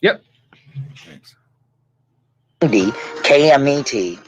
Yep. Thanks. KMET.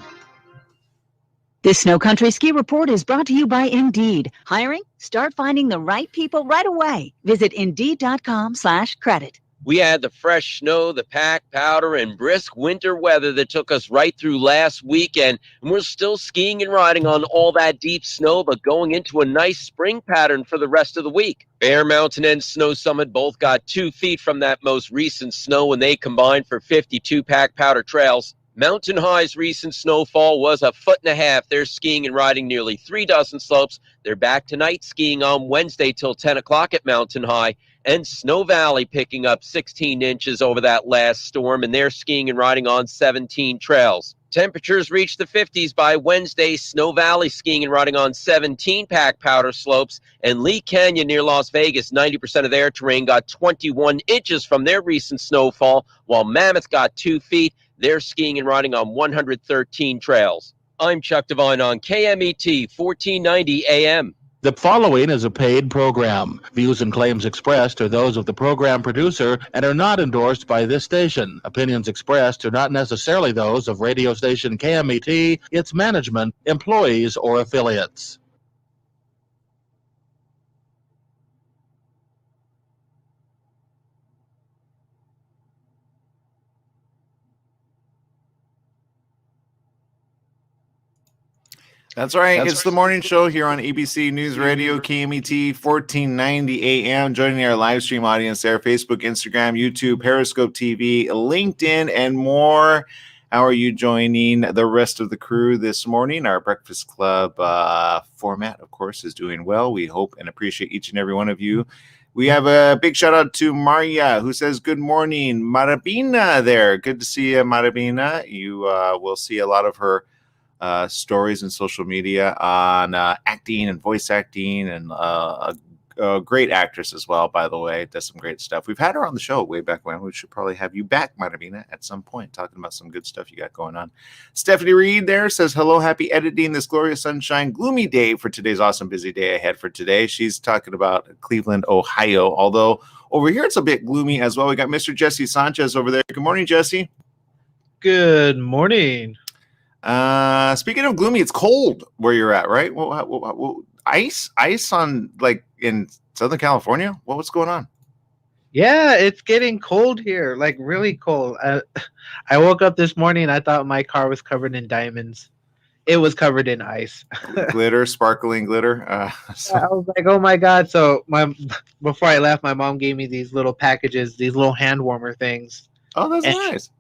This Snow Country Ski Report is brought to you by Indeed. Hiring? Start finding the right people right away. Visit Indeed.com/credit. We had the fresh snow, the pack powder, and brisk winter weather that took us right through last weekend. And we're still skiing and riding on all that deep snow, but going into a nice spring pattern for the rest of the week. Bear Mountain and Snow Summit both got 2 feet from that most recent snow when they combined for 52 pack powder trails. Mountain High's recent snowfall was 1.5 feet. They're skiing and riding nearly 3 dozen slopes. They're back tonight skiing on Wednesday till 10 o'clock at Mountain High. And Snow Valley picking up 16 inches over that last storm, and they're skiing and riding on 17 trails. Temperatures reach the 50s by Wednesday. Snow Valley skiing and riding on 17 pack powder slopes. And Lee Canyon near Las Vegas, 90% of their terrain got 21 inches from their recent snowfall, while Mammoth got 2 feet. They're skiing and riding on 113 trails. I'm Chuck Devine on KMET 1490 AM. The following is a paid program. Views and claims expressed are those of the program producer and are not endorsed by this station. Opinions expressed are not necessarily those of radio station KMET, its management, employees, or affiliates. That's right. It's the morning show here on ABC News Radio, KMET 1490 AM. Joining our live stream audience there, Facebook, Instagram, YouTube, Periscope TV, LinkedIn, and more. How are you joining the rest of the crew this morning? Our Breakfast Club format, of course, is doing well. We hope and appreciate each and every one of you. We have a big shout out to Maria, who says, good morning, Marabina there. Good to see you, Marabina. You will see a lot of her stories and social media on acting and voice acting, and a great actress as well, by the way. Does some great stuff. We've had her on the show way back when. We should probably have you back, Marabina, at some point, talking about some good stuff you got going on. Stephanie Reed there says, hello, happy editing this glorious sunshine, gloomy day for today's awesome busy day ahead for today. She's talking about Cleveland, Ohio, although over here it's a bit gloomy as well. We got Mr. Jesse Sanchez over there. Good morning, Jesse. Good morning. Speaking of gloomy, it's cold where you're at, right? Well, ice on, like, in Southern California. What's going on? Yeah, it's getting cold here, like really cold. I woke up this morning. I thought my car was covered in diamonds. It was covered in ice. Glitter, sparkling glitter. I was like, oh my God. So before I left, my mom gave me these little packages, these little hand warmer things. Oh, that's nice.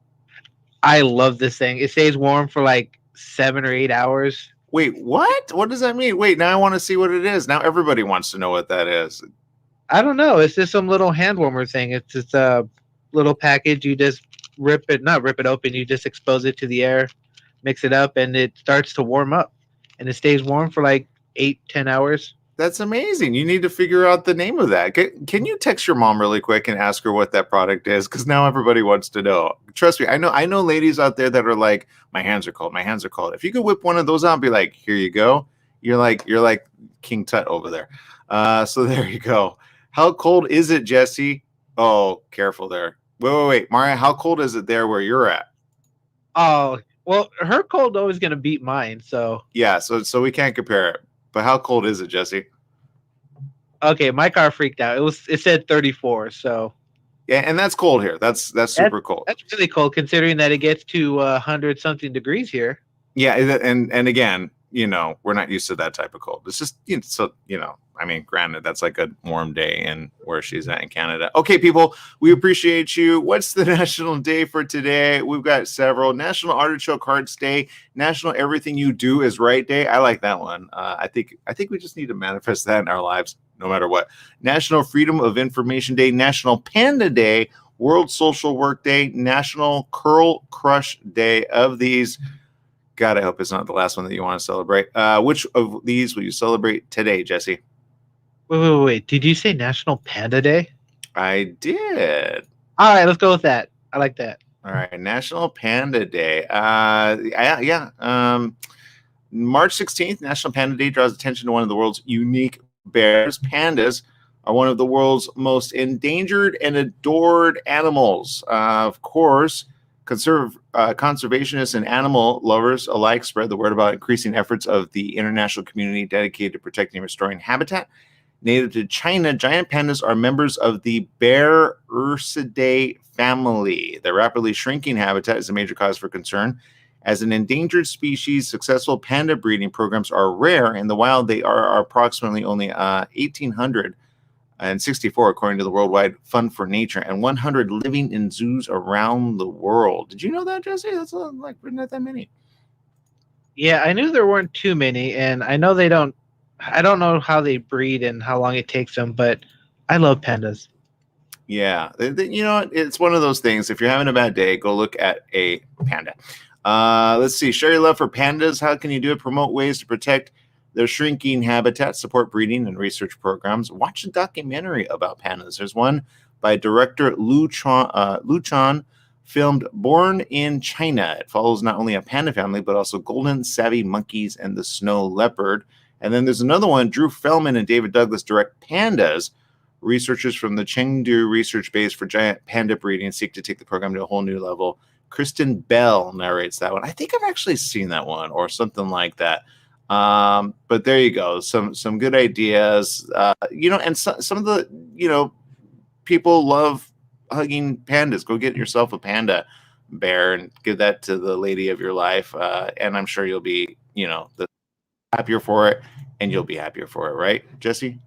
I love this thing. It stays warm for like 7 or 8 hours. Wait, what? What does that mean? Wait, now I want to see what it is. Now everybody wants to know what that is. I don't know. It's just some little hand warmer thing. It's just a little package. You just not rip it open. You just expose it to the air, mix it up, and it starts to warm up. And it stays warm for like 8-10 hours. That's amazing. You need to figure out the name of that. Can you text your mom really quick and ask her what that product is? Because now everybody wants to know. Trust me, I know ladies out there that are like, my hands are cold. My hands are cold. If you could whip one of those out and be like, here you go. You're like King Tut over there. So there you go. How cold is it, Jesse? Oh, careful there. Wait. Maria, how cold is it there where you're at? Oh, well, her cold always going to beat mine. So yeah, so we can't compare it. But how cold is it, Jesse? Okay, my car freaked out. It said 34, so yeah, and that's cold here. That's super cold. That's really cold considering that it gets to 100 something degrees here. Yeah, and again, we're not used to that type of cold. It's just I mean, granted, that's like a warm day in where she's at in Canada. Okay, people, we appreciate you. What's the national day for today? We've got several. National Artichoke Hearts Day, National Everything You Do Is Right Day. I like that one. I think we just need to manifest that in our lives, no matter what. National Freedom of Information Day, National Panda Day, World Social Work Day, National Curl Crush Day. Of these, God, I hope it's not the last one that you want to celebrate. Which of these will you celebrate today, Jesse? Wait. Did you say National Panda Day? I did. All right, let's go with that. I like that. All right, National Panda Day. Yeah. March 16th, National Panda Day draws attention to one of the world's unique bears. Pandas are one of the world's most endangered and adored animals. Of course, conservationists and animal lovers alike spread the word about increasing efforts of the international community dedicated to protecting and restoring habitat. Native to China, giant pandas are members of the bear Ursidae family. Their rapidly shrinking habitat is a major cause for concern. As an endangered species, successful panda breeding programs are rare. In the wild, they are approximately only 1,864, according to the Worldwide Fund for Nature, and 100 living in zoos around the world. Did you know that, Jesse? That's like not that many. Yeah, I knew there weren't too many, and I know they don't. I don't know how they breed and how long it takes them, but I love pandas. Yeah, you know, it's one of those things. If you're having a bad day, go look at a panda. Let's see. Share your love for pandas. How can you do it? Promote ways to protect their shrinking habitat, support breeding and research programs. Watch a documentary about pandas. There's one by director Lu Chan, filmed Born in China. It follows not only a panda family, but also golden savvy monkeys and the snow leopard. And then there's another one, Drew Fellman and David Douglas direct Pandas. Researchers from the Chengdu research base for giant panda breeding seek to take the program to a whole new level. Kristen Bell narrates that one. I think I've actually seen that one or something like that. But there you go. Some good ideas. And some of the, people love hugging pandas. Go get yourself a panda bear and give that to the lady of your life. And I'm sure you'll be, the happier for it, and you'll be happier for it, right, Jesse?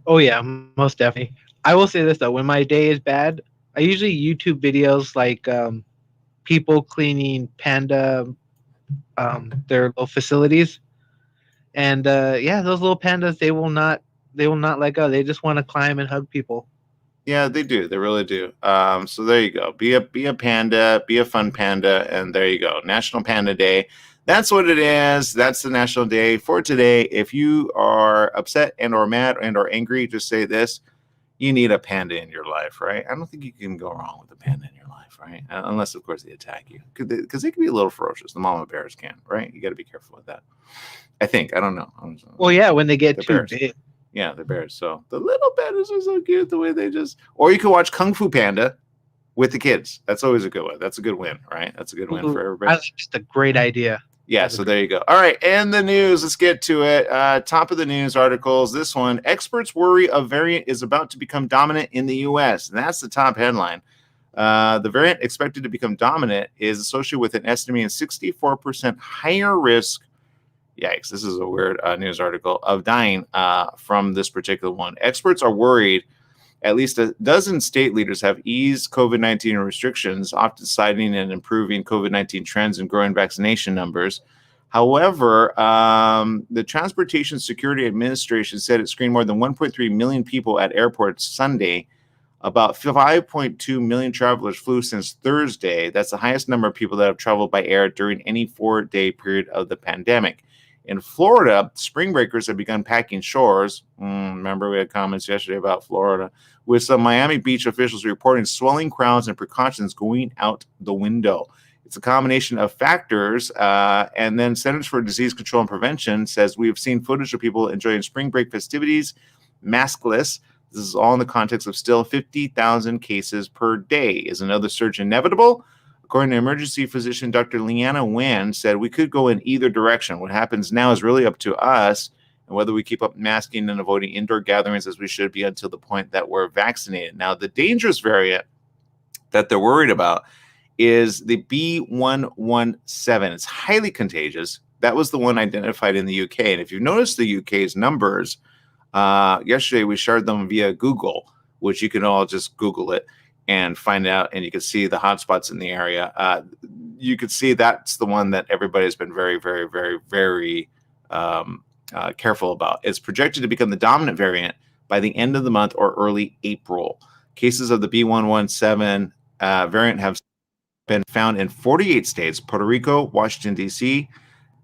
Oh yeah, most definitely. I will say this though: when my day is bad, I usually YouTube videos like people cleaning panda their little facilities, and those little pandas they will not let go. They just want to climb and hug people. Yeah, they do. They really do. So there you go. Be a panda, be a fun panda, and there you go. National Panda Day. That's what it is. That's the national day for today. If you are upset and or mad and or angry, just say this. You need a panda in your life, right? I don't think you can go wrong with a panda in your life, right? Unless, of course, they attack you. Because they can be a little ferocious. The mama bears can, right? You got to be careful with that. I think. I don't know. Well, yeah, when they get too big. Yeah, they're bears. So the little pandas are so cute the way they just... Or you can watch Kung Fu Panda with the kids. That's always a good one. That's a good win, right? That's a good win for everybody. That's just a great idea. Yeah, so there you go. All right, and the news. Let's get to it. Top of the news articles. This one, experts worry a variant is about to become dominant in the U.S. And that's the top headline. The variant expected to become dominant is associated with an estimated 64% higher risk. Yikes, this is a weird news article of dying from this particular one. Experts are worried at least a dozen state leaders have eased COVID-19 restrictions, often citing and improving COVID-19 trends and growing vaccination numbers. However, the Transportation Security Administration said it screened more than 1.3 million people at airports Sunday. About 5.2 million travelers flew since Thursday. That's the highest number of people that have traveled by air during any 4-day period of the pandemic. In Florida, spring breakers have begun packing shores. Remember, we had comments yesterday about Florida, with some Miami Beach officials reporting swelling crowds and precautions going out the window. It's a combination of factors. And then Centers for Disease Control and Prevention says we've seen footage of people enjoying spring break festivities maskless. This is all in the context of still 50,000 cases per day. Is another surge inevitable? According to emergency physician Dr. Leanna Nguyen, said we could go in either direction. What happens now is really up to us and whether we keep up masking and avoiding indoor gatherings as we should be until the point that we're vaccinated. Now, the dangerous variant that they're worried about is the B117. It's highly contagious. That was the one identified in the UK. And if you notice the UK's numbers, yesterday we shared them via Google, which you can all just Google it and find out, and you can see the hotspots in the area. You could see that's the one that everybody has been very, very, very, very careful about. It's projected to become the dominant variant by the end of the month or early April. Cases of the B117 variant have been found in 48 states, Puerto Rico, Washington, D.C.,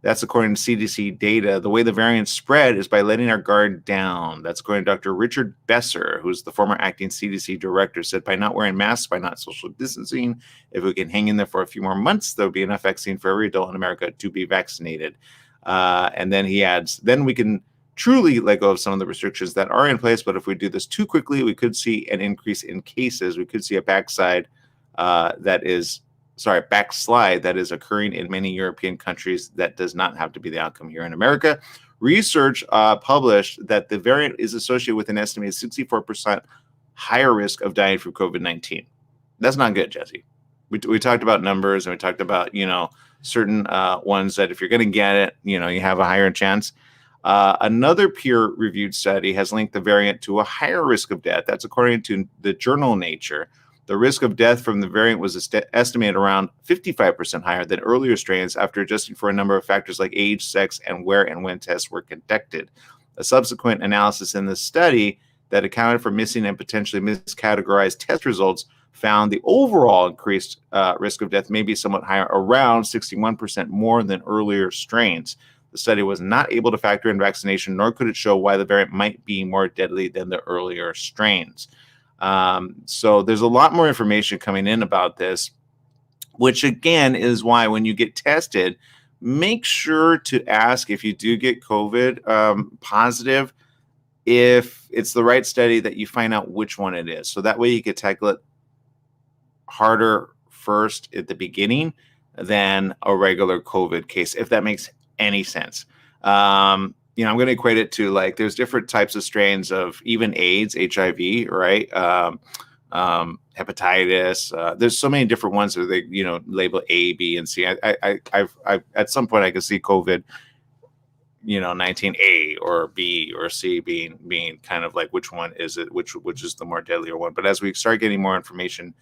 That's according to CDC data. The way the variants spread is by letting our guard down. That's according to Dr. Richard Besser, who's the former acting CDC director, said by not wearing masks, by not social distancing, if we can hang in there for a few more months, there'll be enough vaccine for every adult in America to be vaccinated. And then he adds, then we can truly let go of some of the restrictions that are in place. But if we do this too quickly, we could see an increase in cases. We could see a backslide that is occurring in many European countries. That does not have to be the outcome here in America. Research published that the variant is associated with an estimated 64% higher risk of dying from COVID-19. That's not good, Jesse. We talked about numbers, and we talked about, certain ones that if you're going to get it, you have a higher chance. Another peer-reviewed study has linked the variant to a higher risk of death. That's according to the journal Nature. The risk of death from the variant was estimated around 55% higher than earlier strains after adjusting for a number of factors like age, sex, and where and when tests were conducted. A subsequent analysis in the study that accounted for missing and potentially miscategorized test results found the overall increased risk of death may be somewhat higher, around 61% more than earlier strains. The study was not able to factor in vaccination, nor could it show why the variant might be more deadly than the earlier strains. So there's a lot more information coming in about this, which again is why when you get tested, make sure to ask if you do get COVID positive, if it's the right study, that you find out which one it is. So that way you could tackle it harder first at the beginning than a regular COVID case, if that makes any sense. I'm going to equate it to, like, there's different types of strains of even AIDS, HIV, right? Hepatitis. There's so many different ones that they, label A, B, and C. I've at some point I could see COVID, 19A or B or C being kind of like, which one is it? Which is the more deadlier one? But as we start getting more information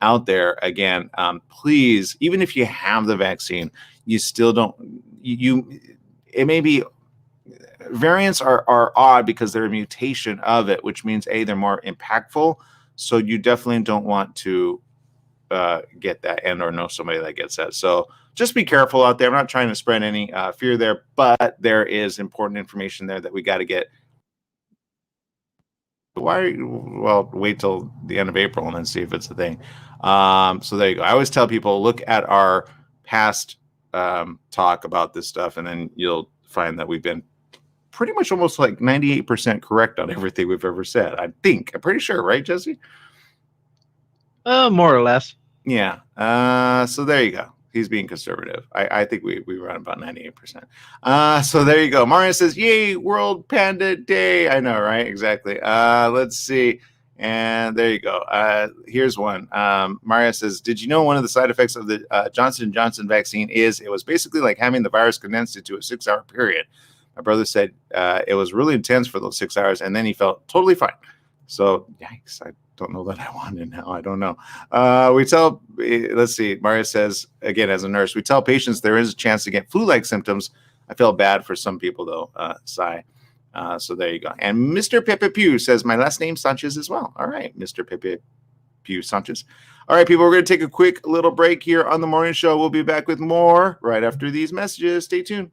out there, again, please, even if you have the vaccine, you still don't. It may be. Variants are odd because they're a mutation of it, which means they're more impactful. So you definitely don't want to get that, and or know somebody that gets that. So just be careful out there. I'm not trying to spread any fear there, but there is important information there that we got to get. Well, wait till the end of April and then see if it's a thing. So there you go. I always tell people, look at our past talk about this stuff, and then you'll find that we've been pretty much almost like 98% correct on everything we've ever said. I'm pretty sure, right, Jesse? More or less. Yeah. So there you go. He's being conservative. I think we run about 98%. So there you go. Mario says, yay, World Panda Day. I know, right? Exactly. Let's see. And there you go. Here's one. Mario says, did you know one of the side effects of the Johnson & Johnson vaccine is it was basically like having the virus condensed into a 6-hour period? My brother said it was really intense for those 6 hours, and then he felt totally fine. So, yikes, I don't know that I want it now. I don't know. Let's see. Maria says, again, as a nurse, we tell patients there is a chance to get flu-like symptoms. I felt bad for some people, though, sigh. So there you go. And Mr. Pepe Pew says, my last name Sanchez as well. All right, Mr. Pepe Pew Sanchez. All right, people, we're going to take a quick little break here on the morning show. We'll be back with more right after these messages. Stay tuned.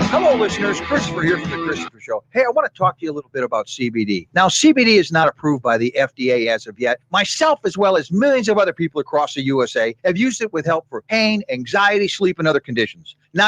Hello, listeners. Christopher here from The Christopher Show. Hey, I want to talk to you a little bit about CBD. Now, CBD is not approved by the FDA as of yet. Myself, as well as millions of other people across the USA, have used it with help for pain, anxiety, sleep, and other conditions. Now,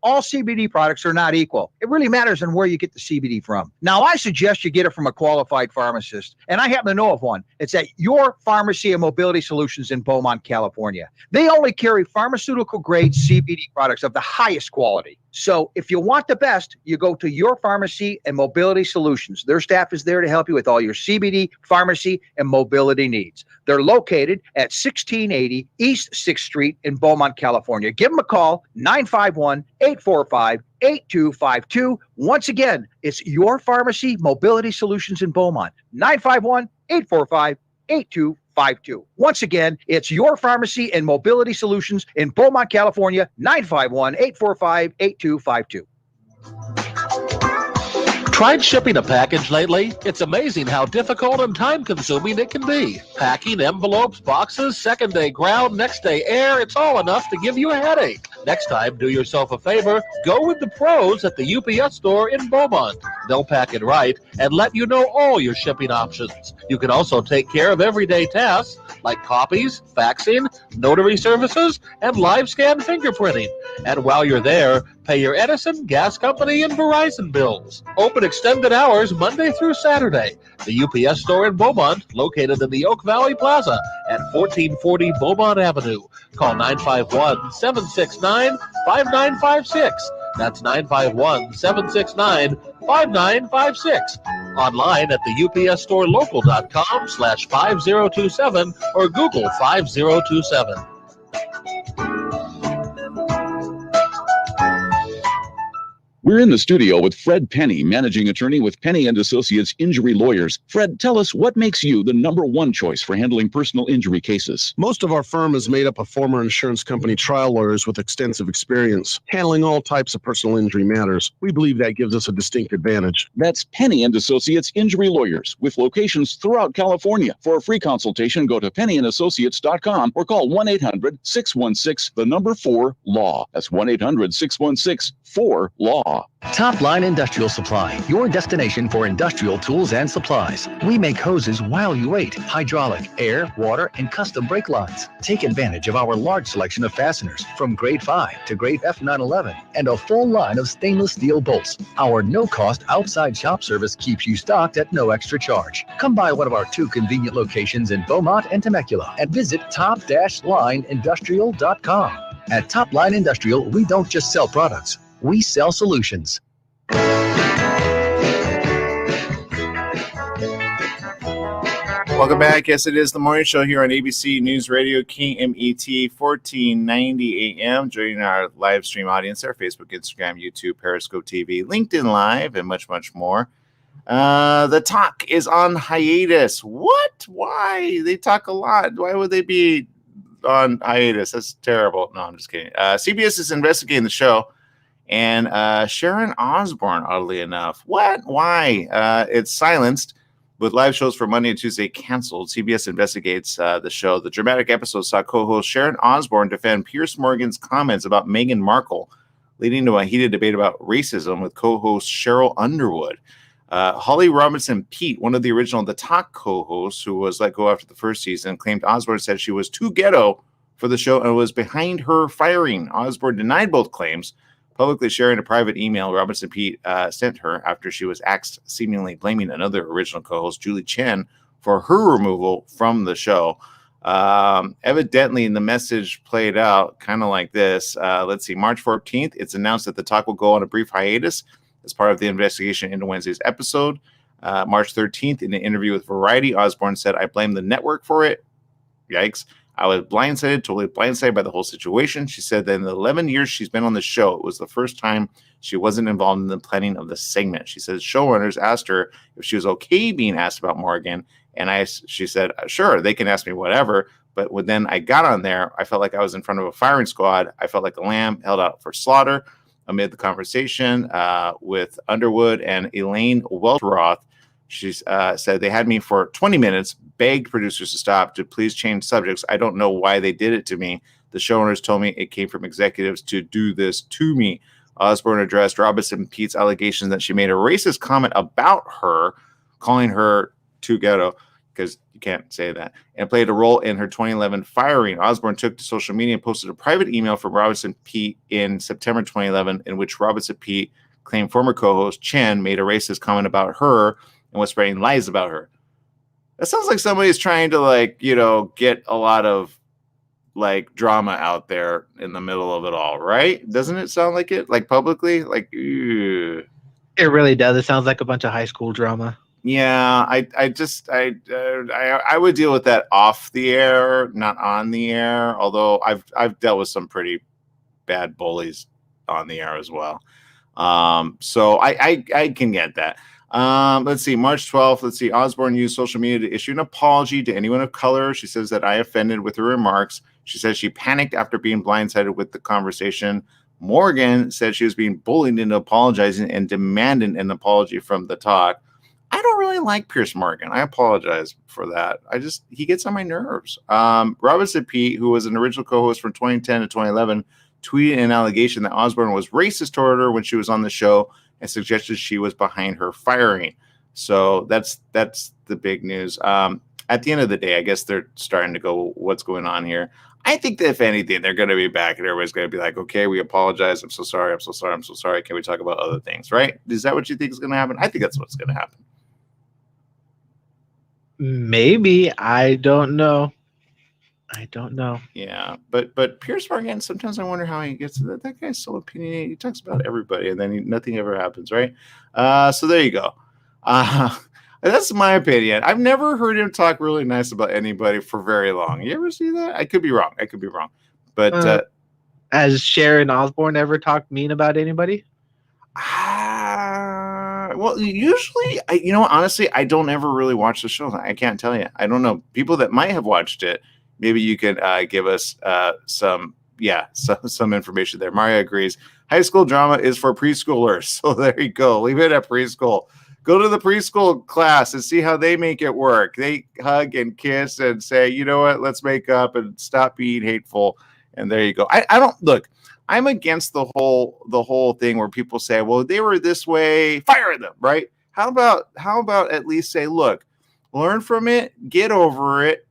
all CBD products are not equal. It really matters on where you get the CBD from. Now, I suggest you get it from a qualified pharmacist, and I happen to know of one. It's at Your Pharmacy and Mobility Solutions in Beaumont, California. They only carry pharmaceutical-grade CBD products of the highest quality. So if you want the best, you go to Your Pharmacy and Mobility Solutions. Their staff is there to help you with all your CBD, pharmacy, and mobility needs. They're located at 1680 East 6th Street in Beaumont, California. Give them a call, 951-845-8252. Once again, it's Your Pharmacy Mobility Solutions in Beaumont, 951-845-8252. Once again, it's Your Pharmacy and Mobility Solutions in Beaumont, California, 951-845-8252. Tried shipping a package lately? It's amazing how difficult and time-consuming it can be. Packing, envelopes, boxes, second-day ground, next-day air, it's all enough to give you a headache. Next time, do yourself a favor, go with the pros at the UPS store in Beaumont. They'll pack it right and let you know all your shipping options. You can also take care of everyday tasks like copies, faxing, notary services, and live scan fingerprinting. And while you're there, pay your Edison, gas company, and Verizon bills. Open extended hours Monday through Saturday. The UPS store in Beaumont, located in the Oak Valley Plaza at 1440 Beaumont Avenue. Call 951-769-5956. That's 951-769-5956. Online at the upsstorelocal.com/5027 or Google 5027. We're in the studio with Fred Penny, managing attorney with Penny and Associates Injury Lawyers. Fred, tell us what makes you the number one choice for handling personal injury cases. Most of our firm is made up of former insurance company trial lawyers with extensive experience handling all types of personal injury matters. We believe that gives us a distinct advantage. That's Penny and Associates Injury Lawyers with locations throughout California. For a free consultation, go to pennyandassociates.com or call 1-800-616-4-LAW. That's 1-800-616-4-LAW. Top Line Industrial Supply, your destination for industrial tools and supplies. We make hoses while you wait, hydraulic, air, water, and custom brake lines. Take advantage of our large selection of fasteners from grade 5 to grade F911 and a full line of stainless steel bolts. Our no-cost outside shop service keeps you stocked at no extra charge. Come by one of our 2 convenient locations in Beaumont and Temecula and visit top-lineindustrial.com. At Top Line Industrial, we don't just sell products. We sell solutions. Welcome back. Yes, it is the morning show here on ABC News Radio, KMET 1490 AM. Joining our live stream audience there, Facebook, Instagram, YouTube, Periscope TV, LinkedIn Live, and much, much more. The talk is on hiatus. What? Why? They talk a lot. Why would they be on hiatus? That's terrible. No, I'm just kidding. CBS is investigating the show. And Sharon Osbourne, oddly enough. What? Why? It's silenced with live shows for Monday and Tuesday canceled. CBS investigates the show. The dramatic episode saw co-host Sharon Osbourne defend Piers Morgan's comments about Meghan Markle, leading to a heated debate about racism with co-host Cheryl Underwood. Holly Robinson Pete, one of the original The Talk co-hosts who was let go after the first season, claimed Osbourne said she was too ghetto for the show and was behind her firing. Osbourne denied both claims, publicly sharing a private email Robinson Pete sent her after she was axed, seemingly blaming another original co-host, Julie Chen, for her removal from the show. Evidently, the message played out kind of like this. Let's see, March 14th, it's announced that the talk will go on a brief hiatus as part of the investigation into Wednesday's episode. March 13th, in an interview with Variety, Osbourne said, "I blame the network for it." Yikes. "I was totally blindsided by the whole situation." She said that in the 11 years she's been on the show, it was the first time she wasn't involved in the planning of the segment. She says showrunners asked her if she was okay being asked about Morgan. And she said, sure, they can ask me whatever. But then I got on there, I felt like I was in front of a firing squad. I felt like a lamb held out for slaughter. Amid the conversation with Underwood and Elaine Welteroth, she said they had me for 20 minutes, begged producers to stop, to please change subjects. I don't know why they did it to me. The showrunners told me it came from executives to do this to me. Osbourne addressed Robinson Pete's allegations that she made a racist comment about her, calling her too ghetto, because you can't say that, and played a role in her 2011 firing. Osbourne took to social media and posted a private email from Robinson Pete in September 2011 in which Robinson Pete claimed former co-host Chen made a racist comment about her and was spreading lies about her. That sounds like somebody's trying to get a lot of drama out there in the middle of it all, right? Doesn't it sound like it? Like publicly? Ew. It really does. It sounds like a bunch of high school drama. Yeah, I would deal with that off the air, not on the air. Although I've dealt with some pretty bad bullies on the air as well. So I can get that. Let's see, March 12th. Let's see, Osbourne used social media to issue an apology to anyone of color. She says that I offended with her remarks. She says she panicked after being blindsided with the conversation. Morgan said she was being bullied into apologizing and demanded an apology from the talk. I don't really like Piers Morgan. I apologize for that. He gets on my nerves. Robinson Pete, who was an original co-host from 2010 to 2011, tweeted an allegation that Osborne was racist toward her when she was on the show and suggested she was behind her firing. So that's the big news. At the end of the day, I guess they're starting to go, what's going on here? I think that if anything, they're going to be back and everybody's going to be like, okay, we apologize. I'm so sorry. I'm so sorry. I'm so sorry. Can we talk about other things? Right? Is that what you think is going to happen? I think that's what's going to happen. Maybe. I don't know. Yeah, but Pierce Morgan, sometimes I wonder how he gets to that. That guy's so opinionated. He talks about everybody, and then nothing ever happens, right? So there you go. That's my opinion. I've never heard him talk really nice about anybody for very long. You ever see that? I could be wrong. But has Sharon Osbourne ever talked mean about anybody? Well, usually, honestly, I don't ever really watch the show. I can't tell you. I don't know. People that might have watched it, maybe you can give us some information there. Maria agrees. High school drama is for preschoolers. So there you go. Leave it at preschool. Go to the preschool class and see how they make it work. They hug and kiss and say, you know what, let's make up and stop being hateful. And there you go. I don't look. I'm against the whole thing where people say, well, they were this way, fire them, right? How about at least say, look, learn from it, get over it,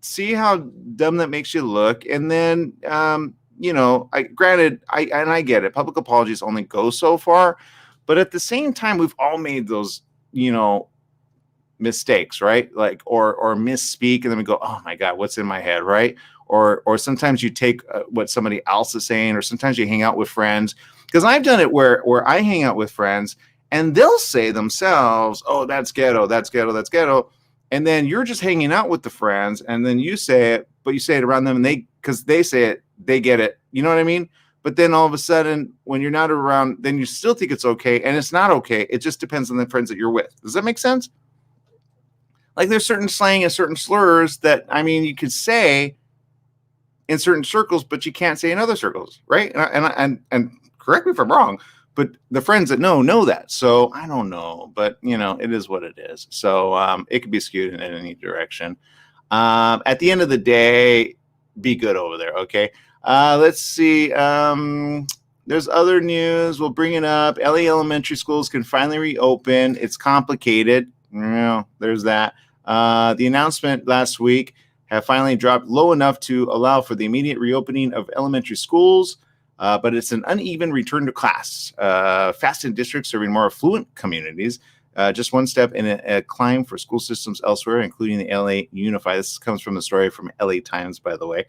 see how dumb that makes you look, and then I get it. Public apologies only go so far, but at the same time, we've all made those, mistakes, right? Like or misspeak, and then we go, oh my God, what's in my head, right? Or sometimes you take what somebody else is saying, or sometimes you hang out with friends. Because I've done it where I hang out with friends, and they'll say themselves, oh, that's ghetto, that's ghetto, that's ghetto. And then you're just hanging out with the friends, and then you say it, but you say it around them, and because they say it, they get it. You know what I mean? But then all of a sudden, when you're not around, then you still think it's okay, and it's not okay. It just depends on the friends that you're with. Does that make sense? Like there's certain slang and certain slurs that, you could say in certain circles, but you can't say in other circles, right? And correct me if I'm wrong, but the friends that know that. So I don't know, but it is what it is. So it could be skewed in any direction. At the end of the day, be good over there. Okay. Let's see. There's other news. We'll bring it up. LA elementary schools can finally reopen. It's complicated. There's that. The announcement last week have finally dropped low enough to allow for the immediate reopening of elementary schools, but it's an uneven return to class. Fast in districts serving more affluent communities, just one step in a climb for school systems elsewhere, including the LA Unified. This comes from the story from LA Times, by the way.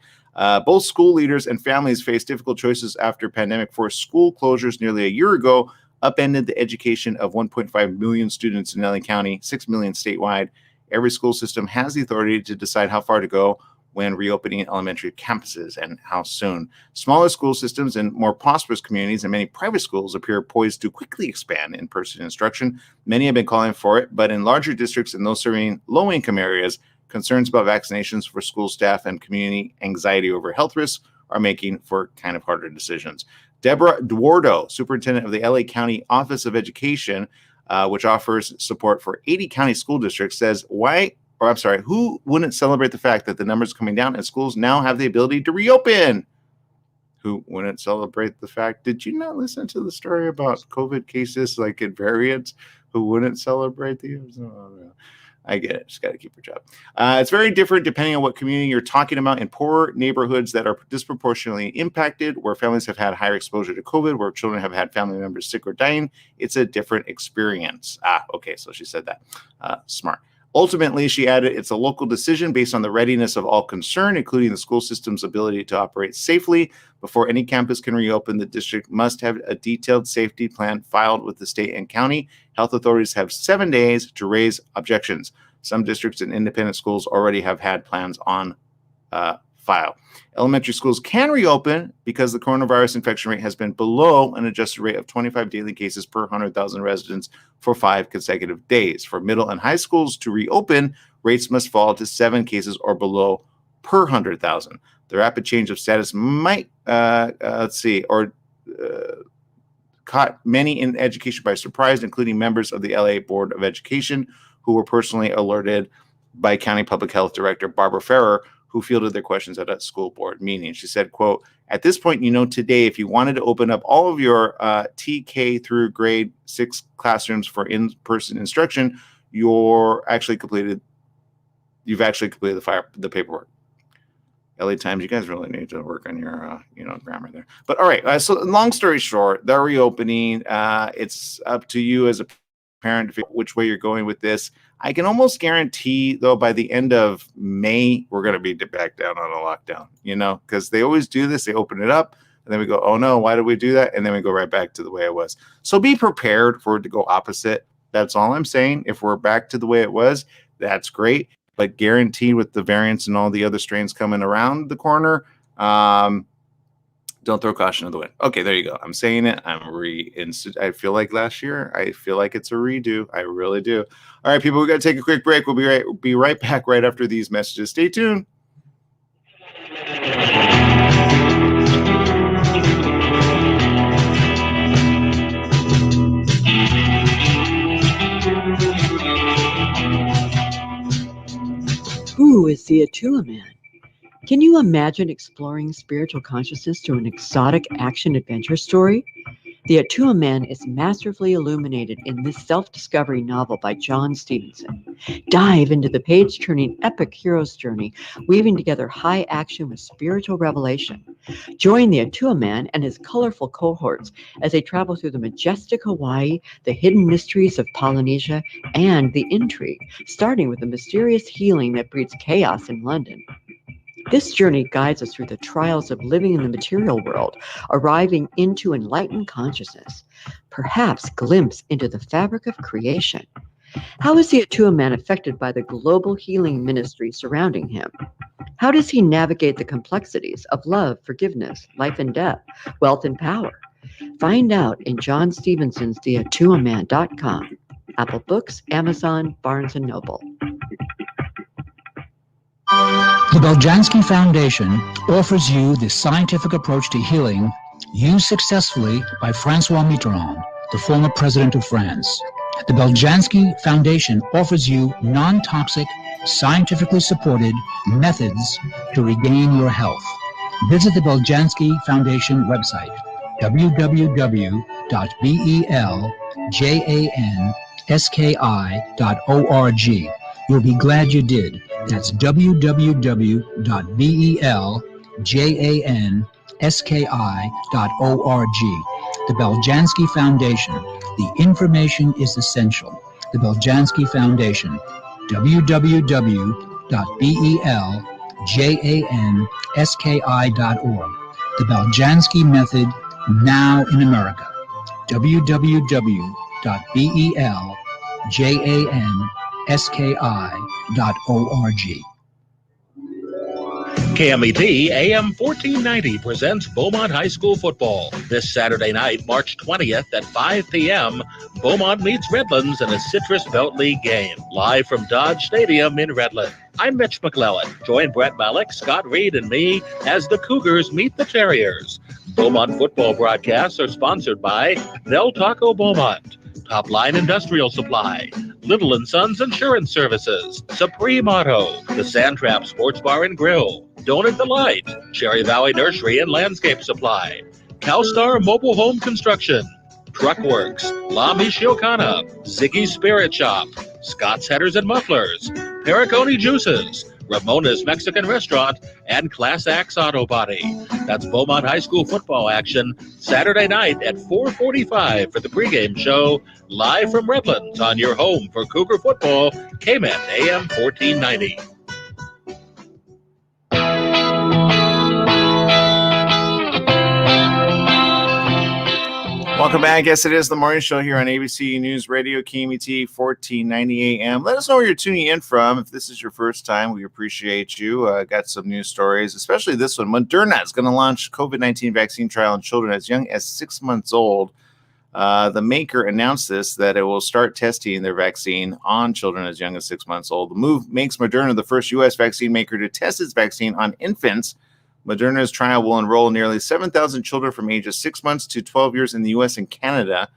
Both school leaders and families face difficult choices after pandemic-forced school closures nearly a year ago upended the education of 1.5 million students in LA County, 6 million statewide. Every school system has the authority to decide how far to go when reopening elementary campuses and how soon. Smaller school systems in more prosperous communities and many private schools appear poised to quickly expand in-person instruction. Many have been calling for it, but in larger districts and those serving low-income areas, concerns about vaccinations for school staff and community anxiety over health risks are making for kind of harder decisions. Deborah Duardo, superintendent of the LA County Office of Education, which offers support for 80 county school districts, says who wouldn't celebrate the fact that the numbers coming down and schools now have the ability to reopen? Who wouldn't celebrate the fact? Did you not listen to the story about COVID cases like in variants? Who wouldn't celebrate these? I get it. Just got to keep your job. It's very different depending on what community you're talking about. In poor neighborhoods that are disproportionately impacted, where families have had higher exposure to COVID, where children have had family members sick or dying, it's a different experience. Okay. So she said that. Smart. Ultimately, she added, it's a local decision based on the readiness of all concerned, including the school system's ability to operate safely. Before any campus can reopen, the district must have a detailed safety plan filed with the state and county. Health authorities have 7 days to raise objections. Some districts and independent schools already have had plans on file. Elementary schools can reopen because the coronavirus infection rate has been below an adjusted rate of 25 daily cases per 100,000 residents for 5 consecutive days. For middle and high schools to reopen, rates must fall to 7 cases or below per 100,000. The rapid change of status might, caught many in education by surprise, including members of the LA Board of Education, who were personally alerted by County Public Health Director Barbara Ferrer, who fielded their questions at a school board meeting. She said, quote, "At this point, today, if you wanted to open up all of your TK through grade 6 classrooms for in-person instruction, you've actually completed the paperwork." LA Times, you guys really need to work on your, grammar there. But all right, so long story short, they're reopening. It's up to you as a parent to figure out which way you're going with this. I can almost guarantee, though, by the end of May, we're going to be back down on a lockdown, because they always do this. They open it up, and then we go, oh, no, why did we do that? And then we go right back to the way it was. So be prepared for it to go opposite. That's all I'm saying. If we're back to the way it was, that's great. But guaranteed with the variants and all the other strains coming around the corner, don't throw caution to the wind. Okay, there you go. I'm saying it. I feel like last year. I feel like it's a redo. I really do. All right, people, we got to take a quick break. We'll be right back right after these messages. Stay tuned. Who is the Atua Man? Can you imagine exploring spiritual consciousness through an exotic action-adventure story? The Atua Man is masterfully illuminated in this self-discovery novel by John Stevenson. Dive into the page-turning epic hero's journey, weaving together high action with spiritual revelation. Join the Atua Man and his colorful cohorts as they travel through the majestic Hawaii, the hidden mysteries of Polynesia, and the intrigue, starting with the mysterious healing that breeds chaos in London. This journey guides us through the trials of living in the material world, arriving into enlightened consciousness, perhaps glimpse into the fabric of creation. How is the Atua Man affected by the global healing ministry surrounding him? How does he navigate the complexities of love, forgiveness, life and death, wealth and power? Find out in John Stevenson's TheAtuaMan.com, Apple Books, Amazon, Barnes & Noble. The Beljanski Foundation offers you the scientific approach to healing used successfully by Francois Mitterrand, the former president of France. The Beljanski Foundation offers you non-toxic, scientifically supported methods to regain your health. Visit the Beljanski Foundation website, www.beljanski.org. You'll be glad you did. That's www.beljanski.org. The Beljanski Foundation. The information is essential. The Beljanski Foundation. www.beljanski.org. The Beljanski Method, now in America. www.beljanski.org. KMET AM 1490 presents Beaumont High School football. This Saturday night, March 20th at 5 p.m., Beaumont meets Redlands in a Citrus Belt League game. Live from Dodge Stadium in Redlands. I'm Mitch McClellan. Join Brett Malik, Scott Reed, and me as the Cougars meet the Terriers. Beaumont football broadcasts are sponsored by Del Taco Beaumont, Top Line Industrial Supply, Little & Sons Insurance Services, Supreme Auto, the Sandtrap Sports Bar and Grill, Donut Delight, Cherry Valley Nursery and Landscape Supply, CalStar Mobile Home Construction, Truckworks, La Michoacana, Ziggy's Spirit Shop, Scott's Headers and Mufflers, Pericone Juices, Ramona's Mexican Restaurant, and Class Axe Auto Body. That's Beaumont High School football action Saturday night at 4:45 for the pregame show, live from Redlands on your home for Cougar football, KMET AM 1490. Welcome back. Yes, it is the morning show here on ABC News Radio, KMET 1490 AM. Let us know where you're tuning in from. If this is your first time, we appreciate you. Got some news stories, especially this one. Moderna is going to launch COVID-19 vaccine trial in children as young as 6 months old. The maker announced that it will start testing their vaccine on children as young as 6 months old. The move makes Moderna the first U.S. vaccine maker to test its vaccine on infants. Moderna's trial will enroll nearly 7,000 children from ages 6 months to 12 years in the U.S. and Canada.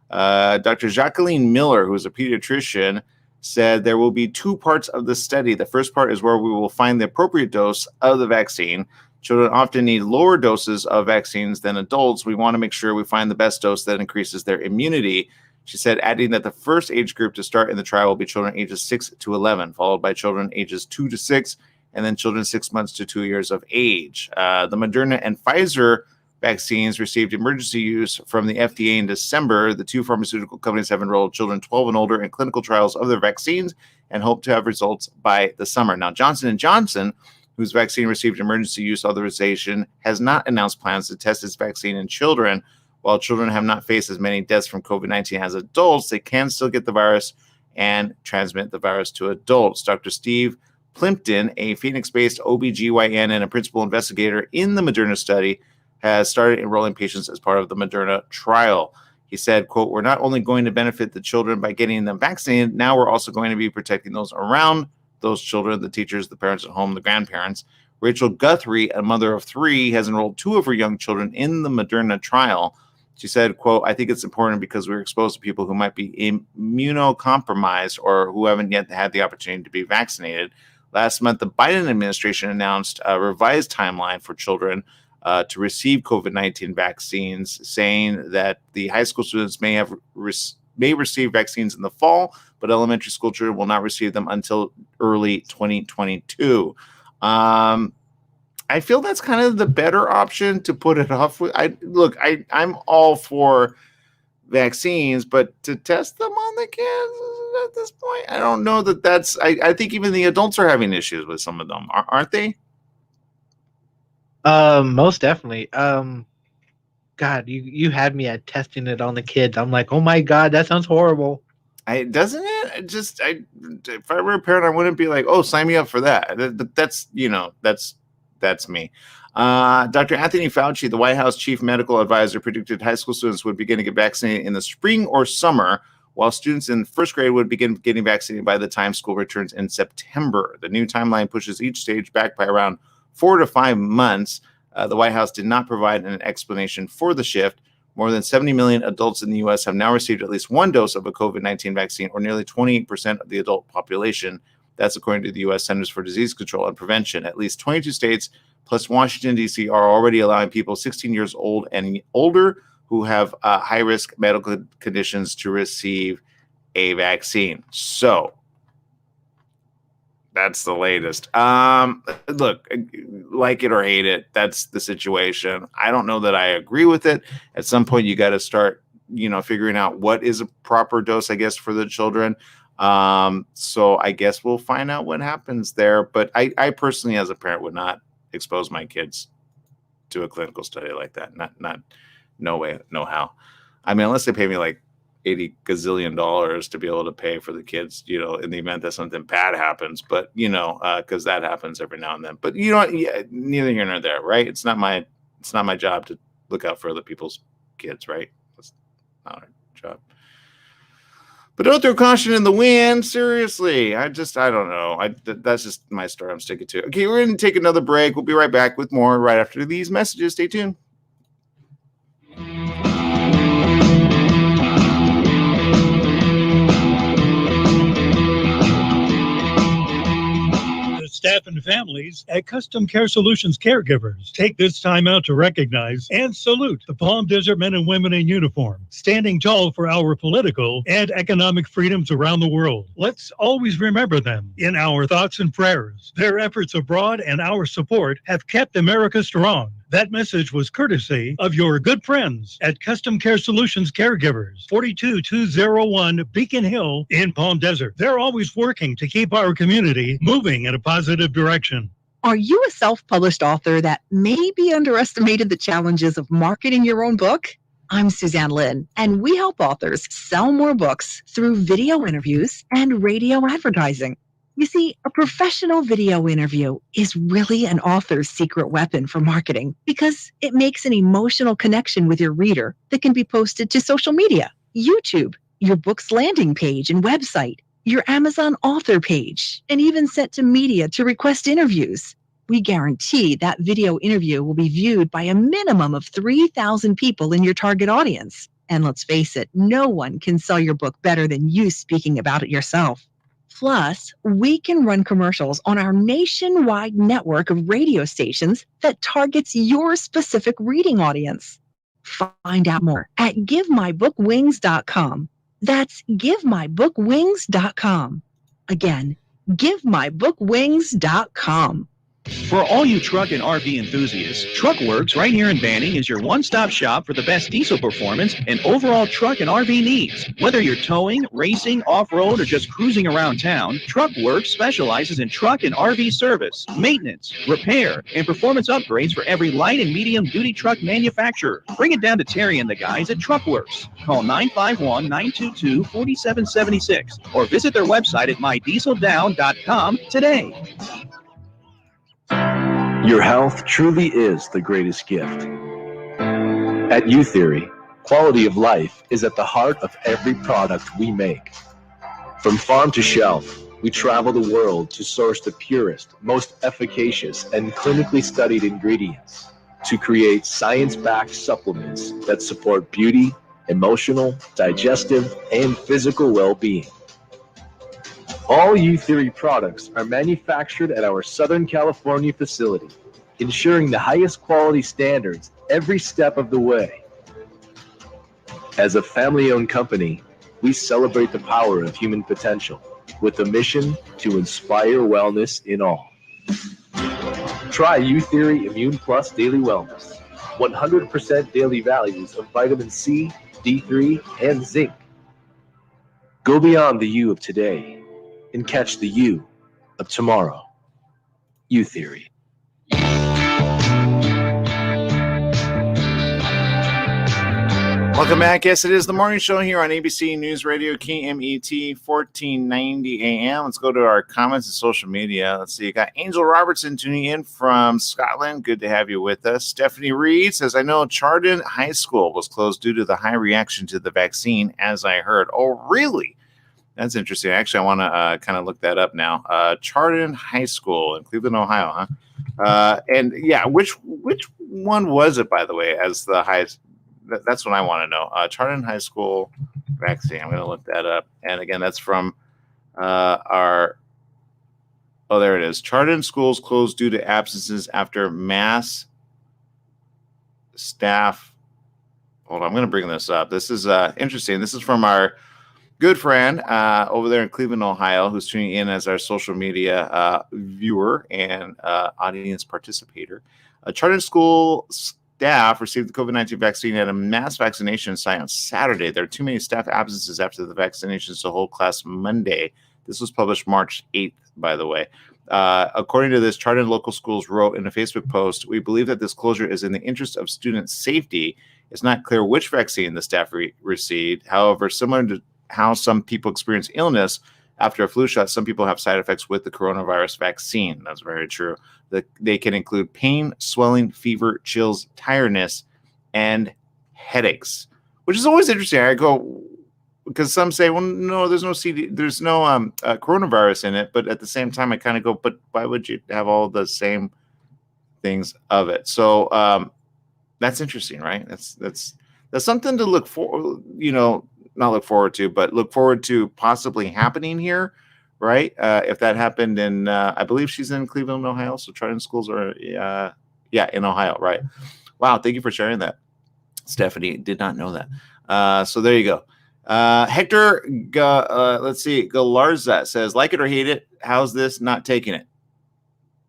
Dr. Jacqueline Miller, who is a pediatrician, said there will be two parts of the study. The first part is where we will find the appropriate dose of the vaccine. Children often need lower doses of vaccines than adults. We want to make sure we find the best dose that increases their immunity. She said, adding that the first age group to start in the trial will be children ages 6 to 11, followed by children ages 2 to 6, and then children 6 months to 2 years of age. The Moderna and Pfizer vaccines received emergency use from the FDA in December. The two pharmaceutical companies have enrolled children 12 and older in clinical trials of their vaccines and hope to have results by the summer. Now, Johnson & Johnson, whose vaccine received emergency use authorization, has not announced plans to test its vaccine in children. While children have not faced as many deaths from COVID-19 as adults, they can still get the virus and transmit the virus to adults. Dr. Steve Plimpton, a Phoenix-based OBGYN and a principal investigator in the Moderna study, has started enrolling patients as part of the Moderna trial. He said, quote, "We're not only going to benefit the children by getting them vaccinated, now we're also going to be protecting those around those children, the teachers, the parents at home, the grandparents." Rachel Guthrie, a mother of 3, has enrolled 2 of her young children in the Moderna trial. She said, quote, "I think it's important because we're exposed to people who might be immunocompromised or who haven't yet had the opportunity to be vaccinated." Last month, the Biden administration announced a revised timeline for children to receive COVID-19 vaccines, saying that the high school students may receive vaccines in the fall, but elementary school children will not receive them until early 2022. I feel that's kind of the better option to put it off with. I'm all for vaccines, but to test them on the kids at this point, I don't know that that's. I think even the adults are having issues with some of them, aren't they? Most definitely. God, you had me at testing it on the kids. I'm like, oh my God, that sounds horrible. Doesn't it? If I were a parent, I wouldn't be like, oh, sign me up for that. But that's me. Dr. Anthony Fauci, the White House chief medical advisor, predicted high school students would begin to get vaccinated in the spring or summer, while students in first grade would begin getting vaccinated by the time school returns in September. The new timeline pushes each stage back by around 4 to 5 months. The White House did not provide an explanation for the shift. More than 70 million adults in the U.S. have now received at least one dose of a COVID-19 vaccine, or nearly 28% of the adult population. That's according to the U.S. Centers for Disease Control and Prevention. At least 22 states, plus Washington, D.C., are already allowing people 16 years old and older who have high-risk medical conditions to receive a vaccine. So that's the latest. Look, like it or hate it, that's the situation. I don't know that I agree with it. At some point, you got to start, figuring out what is a proper dose, I guess, for the children. So I guess we'll find out what happens there. But I personally, as a parent, would not expose my kids to a clinical study like that. No way, no how. I mean, unless they pay me like $80 gazillion to be able to pay for the kids, in the event that something bad happens. But, because that happens every now and then. But neither here nor there, right? It's not my job to look out for other people's kids, right? That's not our job. But don't throw caution in the wind. Seriously, I don't know. That's just my story I'm sticking to. Okay, we're going to take another break. We'll be right back with more right after these messages. Stay tuned. Staff and families at Custom Care Solutions caregivers take this time out to recognize and salute the Palm Desert men and women in uniform, standing tall for our political and economic freedoms around the world. Let's always remember them in our thoughts and prayers. Their efforts abroad and our support have kept America strong. That message was courtesy of your good friends at Custom Care Solutions Caregivers, 42201 Beacon Hill in Palm Desert. They're always working to keep our community moving in a positive direction. Are you a self-published author that maybe underestimated the challenges of marketing your own book? I'm Suzanne Lynn, and we help authors sell more books through video interviews and radio advertising. You see, a professional video interview is really an author's secret weapon for marketing because it makes an emotional connection with your reader that can be posted to social media, YouTube, your book's landing page and website, your Amazon author page, and even sent to media to request interviews. We guarantee that video interview will be viewed by a minimum of 3,000 people in your target audience. And let's face it, no one can sell your book better than you speaking about it yourself. Plus, we can run commercials on our nationwide network of radio stations that targets your specific reading audience. Find out more at givemybookwings.com. That's givemybookwings.com. Again, givemybookwings.com. For all you truck and RV enthusiasts, TruckWorks right here in Banning is your one-stop shop for the best diesel performance and overall truck and RV needs. Whether you're towing, racing, off-road, or just cruising around town, TruckWorks specializes in truck and RV service, maintenance, repair, and performance upgrades for every light and medium-duty truck manufacturer. Bring it down to Terry and the guys at TruckWorks. Call 951-922-4776 or visit their website at mydieseldown.com today. Your health truly is the greatest gift. At U-Theory, quality of life is at the heart of every product we make. From farm to shelf, we travel the world to source the purest, most efficacious, and clinically studied ingredients to create science-backed supplements that support beauty, emotional, digestive, and physical well-being. All U-Theory products are manufactured at our Southern California facility, ensuring the highest quality standards every step of the way. As a family-owned company, we celebrate the power of human potential with a mission to inspire wellness in all. Try U-Theory Immune Plus Daily Wellness. 100% daily values of vitamin C, D3, and zinc. Go beyond the you of today and catch the you of tomorrow. U-Theory. Welcome back. Yes, it is the morning show here on ABC News Radio, KMET 1490 AM. Let's go to our comments and social media. Let's see. You got Angel Robertson tuning in from Scotland. Good to have you with us. Stephanie Reed says, I know Chardon High School was closed due to the high reaction to the vaccine, as I heard. Oh, really? That's interesting. Actually, I want to kind of look that up now. Chardon High School in Cleveland, Ohio, huh? And yeah, which one was it, by the way, as the highest? That's what I want to know. Chardon High School vaccine. I'm going to look that up. And again, that's from our. Oh, there it is. Chardon schools closed due to absences after mass staff. Hold on, I'm going to bring this up. This is interesting. This is from our good friend over there in Cleveland, Ohio, who's tuning in as our social media viewer and audience participator. Chardon school staff received the COVID-19 vaccine at a mass vaccination site on Saturday. There are too many staff absences after the vaccinations to hold class Monday. This was published March 8th, by the way. According to this, Chardon local schools wrote in a Facebook post, we believe that this closure is in the interest of student safety. It's not clear which vaccine the staff received. However, similar to how some people experience illness after a flu shot, some people have side effects with the coronavirus vaccine. That's very true. They can include pain, swelling, fever, chills, tiredness, and headaches, which is always interesting. I go because some say, well, no, there's no coronavirus in it, but at the same time, I kind of go, but why would you have all the same things of it? So that's interesting, right? That's something to look for, not look forward to, but look forward to possibly happening here, right? If that happened in, I believe she's in Cleveland, Ohio. So Chardon schools are, in Ohio, right? Wow, thank you for sharing that, Stephanie. Did not know that. So there you go. Hector, let's see, Galarza says, like it or hate it, how's this not taking it?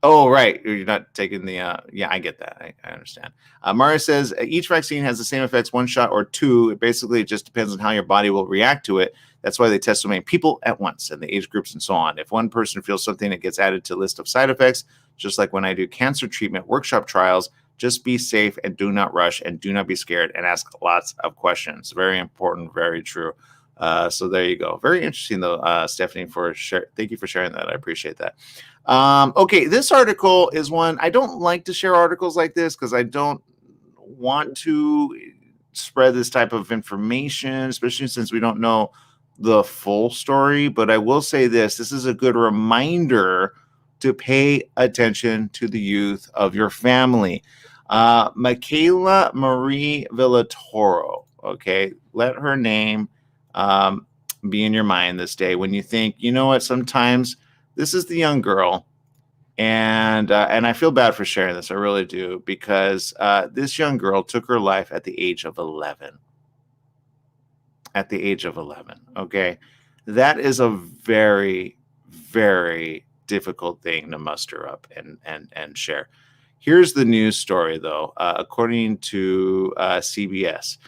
Oh, right. You're not taking the, yeah, I get that. I understand. Mario says, each vaccine has the same effects, one shot or two. It basically just depends on how your body will react to it. That's why they test so many people at once and the age groups and so on. If one person feels something, it gets added to a list of side effects. Just like when I do cancer treatment workshop trials, just be safe and do not rush and do not be scared and ask lots of questions. Very important, very true. So there you go. Very interesting, though, Stephanie, thank you for sharing that. I appreciate that. Okay, this article is one I don't like to share articles like this because I don't want to spread this type of information, especially since we don't know the full story. But I will say this is a good reminder to pay attention to the youth of your family. Michaela Marie Villatoro, okay, let her name be in your mind this day when you think, you know what, sometimes this is the young girl, and I feel bad for sharing this. I really do, because this young girl took her life at the age of 11. At the age of 11, okay? That is a very, very difficult thing to muster up and share. Here's the news story, though. According to CBS,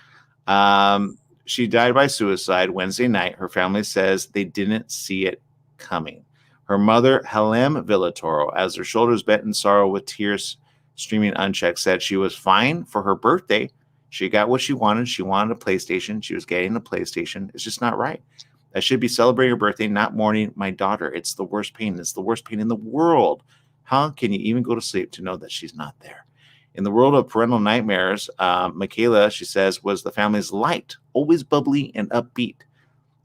she died by suicide Wednesday night. Her family says they didn't see it coming. Her mother, Helem Villatoro, as her shoulders bent in sorrow with tears streaming unchecked, said she was fine for her birthday. She got what she wanted. She wanted a PlayStation. She was getting a PlayStation. It's just not right. I should be celebrating her birthday, not mourning my daughter. It's the worst pain. It's the worst pain in the world. How can you even go to sleep to know that she's not there? In the world of parental nightmares, Michaela, she says, was the family's light, always bubbly and upbeat.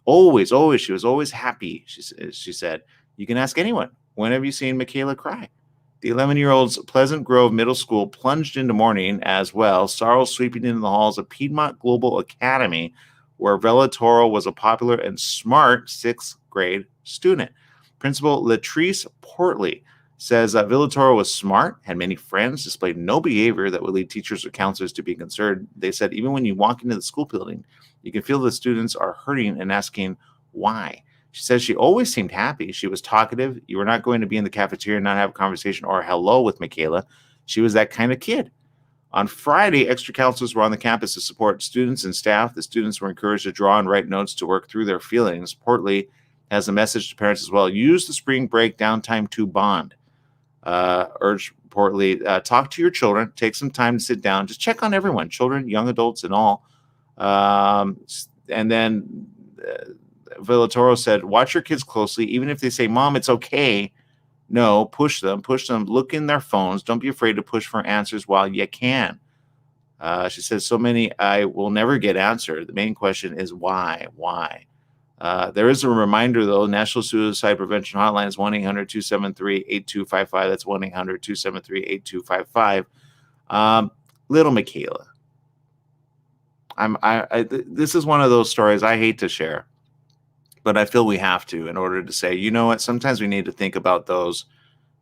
Always, always. She was always happy, she said. You can ask anyone, when have you seen Michaela cry? The 11-year-old's Pleasant Grove Middle School plunged into mourning as well, sorrow sweeping into the halls of Piedmont Global Academy, where Villatoro was a popular and smart 6th grade student. Principal Latrice Portley says Villatoro was smart, had many friends, displayed no behavior that would lead teachers or counselors to be concerned. They said even when you walk into the school building, you can feel the students are hurting and asking why. She says she always seemed happy. She was talkative. You were not going to be in the cafeteria and not have a conversation or hello with Michaela. She was that kind of kid. On Friday, extra counselors were on the campus to support students and staff. The students were encouraged to draw and write notes to work through their feelings. Portley has a message to parents as well. Use the spring break downtime to bond. Urged Portley, talk to your children. Take some time to sit down. Just check on everyone, children, young adults, and all. And then Villatoro said, watch your kids closely. Even if they say, Mom, it's okay. No, push them. Look in their phones. Don't be afraid to push for answers while you can. She says, so many I will never get answered. The main question is why? Why? There is a reminder, though. National Suicide Prevention Hotline is 1-800-273-8255. That's 1-800-273-8255. Little Michaela. This is one of those stories I hate to share, but I feel we have to in order to say, you know what, sometimes we need to think about those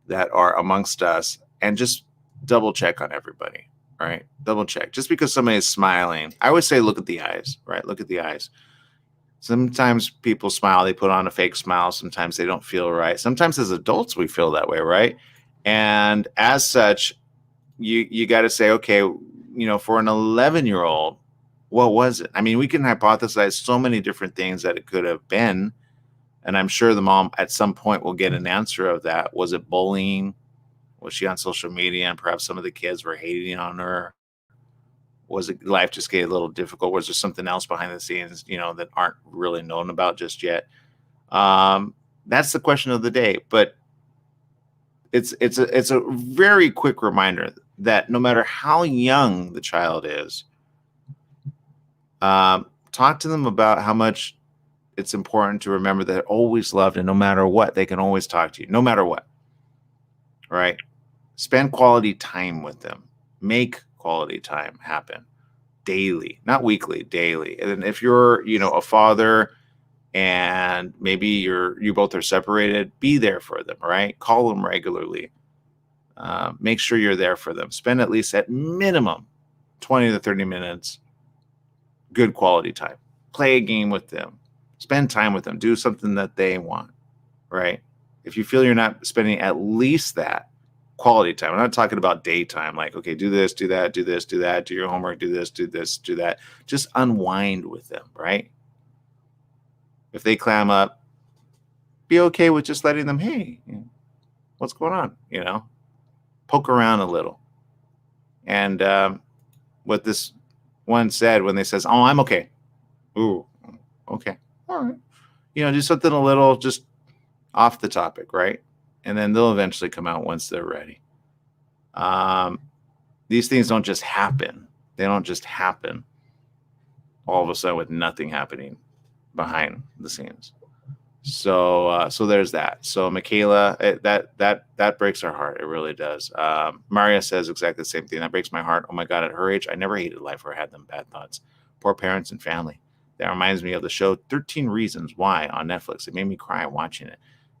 that are amongst us and just double check on everybody, right? Double check. Just because somebody is smiling, I always say, look at the eyes, right? Look at the eyes. Sometimes people smile, they put on a fake smile. Sometimes they don't feel right. Sometimes as adults, we feel that way, right? And as such, you got to say, okay, for an 11-year-old, what was it? I mean, we can hypothesize so many different things that it could have been. And I'm sure the mom at some point will get an answer of that. Was it bullying? Was she on social media and perhaps some of the kids were hating on her? Was it life just getting a little difficult? Was there something else behind the scenes, that aren't really known about just yet? That's the question of the day. But it's a very quick reminder that no matter how young the child is, talk to them about how much it's important to remember that they're always loved, and no matter what, they can always talk to you, no matter what. Right? Spend quality time with them. Make quality time happen daily, not weekly, daily. And if you're, a father and maybe you both are separated, be there for them, right? Call them regularly. Make sure you're there for them. Spend at least at minimum 20 to 30 minutes, good quality time. Play a game with them. Spend time with them. Do something that they want, right? If you feel you're not spending at least that quality time, I'm not talking about daytime, like, okay, do this, do that, do this, do that, do your homework, do this, do that. Just unwind with them, right? If they clam up, be okay with just letting them, hey, what's going on? Poke around a little. And what this one said when they says, oh, I'm okay. Ooh, okay. All right. Do something a little just off the topic, right? And then they'll eventually come out once they're ready. These things don't just happen. They don't just happen all of a sudden with nothing happening behind the scenes. So there's that. So Michaela, that breaks our heart. It really does. Maria says exactly the same thing. That breaks my heart. Oh my God, at her age, I never hated life or had them bad thoughts. Poor parents and family. that reminds me of the show 13 Reasons Why on Netflix. It made me cry watching it.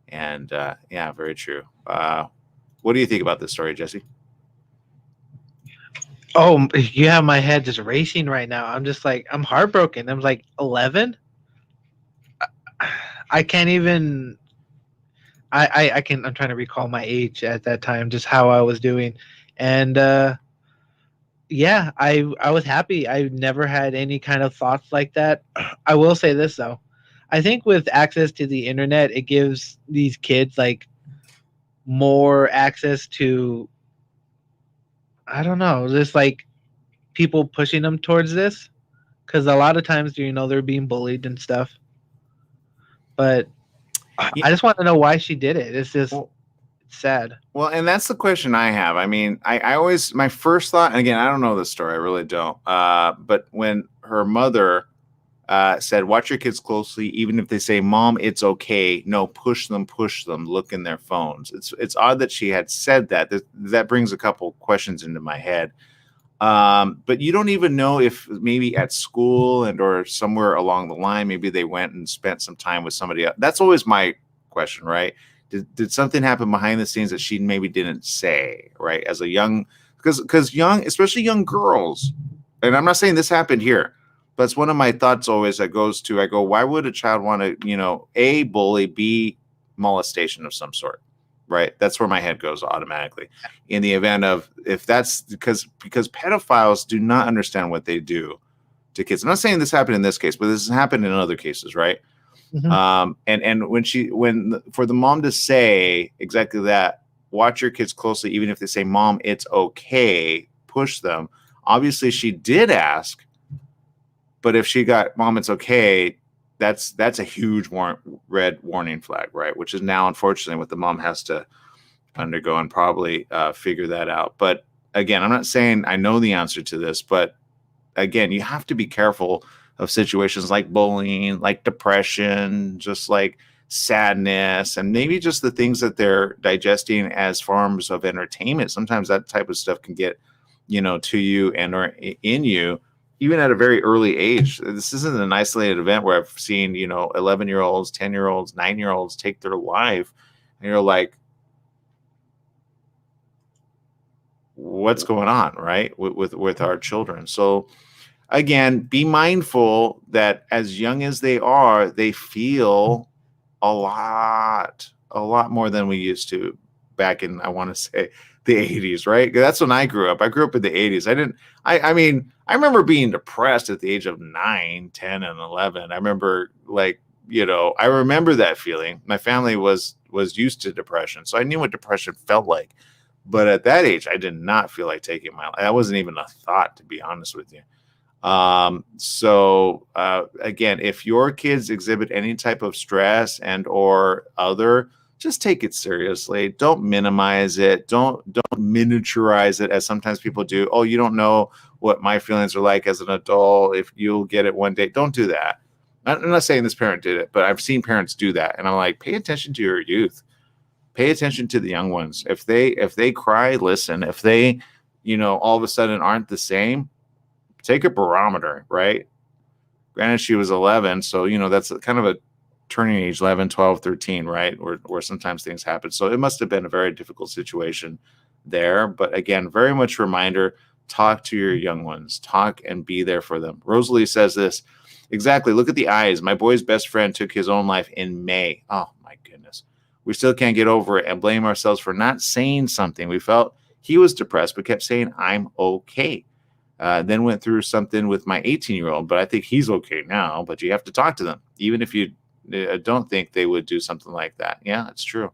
And yeah, very true. What do you think about this story, Jesse? Oh, you have my head just racing right now. I'm just like, I'm heartbroken. I'm like 11. I can't even. I can. I'm trying to recall my age at that time, just how I was doing, and yeah, I was happy. I never had any kind of thoughts like that. I will say this though, I think with access to the internet, it gives these kids like more access to, I don't know, just like people pushing them towards this, because a lot of times they're being bullied and stuff. But I just want to know why she did it. It's just it's sad. Well, and that's the question I have. I mean, I always, my first thought, and again, I don't know the story, I really don't. But when her mother said, watch your kids closely, even if they say, Mom, it's okay. No, push them, look in their phones. It's odd that she had said that. That brings a couple questions into my head. But you don't even know if maybe at school or somewhere along the line, maybe they went and spent some time with somebody else. That's always my question, right? Did something happen behind the scenes that she maybe didn't say, right? As a young, because young, especially young girls, and I'm not saying this happened here, but it's one of my thoughts always that goes to, I go, why would a child want to, A, bully, B, molestation of some sort? Right. That's where my head goes automatically in the event of, if that's because pedophiles do not understand what they do to kids. I'm not saying this happened in this case, but this has happened in other cases. Right. Mm-hmm. And when for the mom to say exactly that, watch your kids closely, even if they say, Mom, it's okay, push them. Obviously she did ask, but if she got, Mom, it's okay, that's a huge red warning flag, right? Which is now, unfortunately, what the mom has to undergo and probably figure that out. But again, I'm not saying I know the answer to this, but again, you have to be careful of situations like bullying, like depression, just like sadness, and maybe just the things that they're digesting as forms of entertainment. Sometimes that type of stuff can get, to you and or in you, even at a very early age. This isn't an isolated event where I've seen, 11-year-olds, 10-year-olds, 9-year-olds take their life. And you're like, what's going on, right? With our children. So again, be mindful that as young as they are, they feel a lot more than we used to back in, I want to say, the 80s, right? That's when I grew up. I grew up in the 80s. I mean, I remember being depressed at the age of 9, 10, and 11. I remember I remember that feeling. My family was used to depression, so I knew what depression felt like. But at that age, I did not feel like taking my life. That wasn't even a thought, to be honest with you. So again, if your kids exhibit any type of stress and or other, just take it seriously. Don't minimize it. Don't miniaturize it, as sometimes people do. Oh, you don't know what my feelings are like as an adult. If you'll get it one day, don't do that. I'm not saying this parent did it, but I've seen parents do that. And I'm like, pay attention to your youth. Pay attention to the young ones. If they cry, listen. If they, all of a sudden aren't the same, take a barometer, right? Granted, she was 11, so, that's kind of a turning age, 11, 12, 13, right? Where sometimes things happen. So it must have been a very difficult situation there. But again, very much reminder, talk to your young ones. Talk and be there for them. Rosalie says this, exactly, look at the eyes. My boy's best friend took his own life in May. Oh, my goodness. We still can't get over it and blame ourselves for not saying something. We felt he was depressed, but kept saying, I'm okay. Then went through something with my 18-year-old, but I think he's okay now. But you have to talk to them, even if you don't think they would do something like that. Yeah, it's true.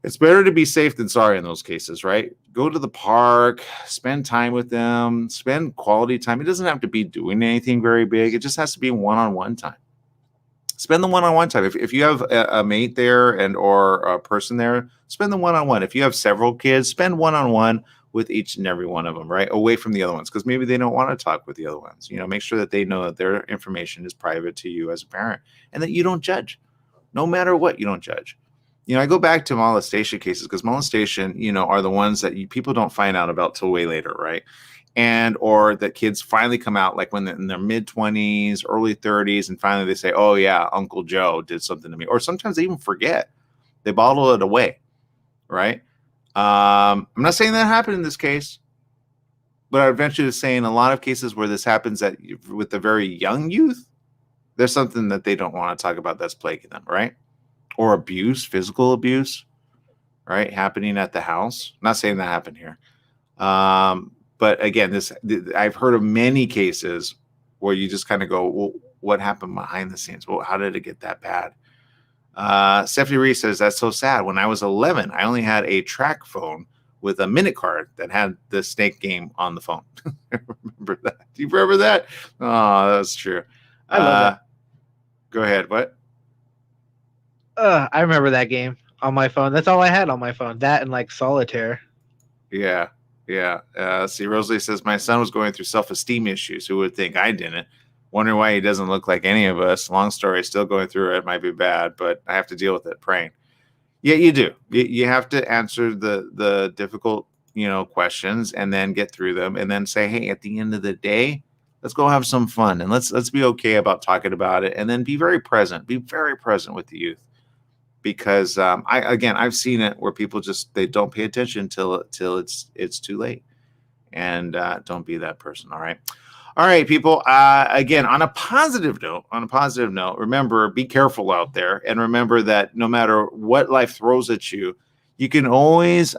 It's better to be safe than sorry in those cases, right? Go to the park, spend time with them, spend quality time. It doesn't have to be doing anything very big. It just has to be one-on-one time. Spend the one-on-one time. If you have a mate there and or a person there, spend the one-on-one. If you have several kids, spend one-on-one with each and every one of them, right? Away from the other ones, because maybe they don't want to talk with the other ones. Make sure that they know that their information is private to you as a parent and that you don't judge. No matter what, you don't judge. I go back to molestation cases because molestation, are the ones that people don't find out about till way later, right? and or that kids finally come out like when they're in their mid-20s, early 30s, and finally they say, oh yeah, Uncle Joe did something to me. Or sometimes they even forget. They bottle it away, right? I'm not saying that happened in this case, but I eventually was saying a lot of cases where this happens with the very young youth, there's something that they don't want to talk about that's plaguing them, right? Or abuse, physical abuse, right? Happening at the house. I'm not saying that happened here. But again, I've heard of many cases where you just kind of go, well, what happened behind the scenes? Well, how did it get that bad? Stephanie Reese says, that's so sad. When I was 11, I only had a track phone with a minute card that had the snake game on the phone. I remember that. Do you remember that? Oh, that's true. I love that. Go ahead. What? I remember that game on my phone. That's all I had on my phone. That and like Solitaire. Yeah. See, Rosalie says, my son was going through self-esteem issues. Who would think? I didn't. Wondering why he doesn't look like any of us. Long story, still going through it. Might be bad, but I have to deal with it. Praying. Yeah, you do. You have to answer the difficult, questions and then get through them and then say, hey, at the end of the day, let's go have some fun and let's be okay about talking about it and then be very present. Be very present with the youth. Because I've seen it where people they don't pay attention till it's too late, and don't be that person. All right, people. Again, on a positive note, remember, be careful out there, and remember that no matter what life throws at you, you can always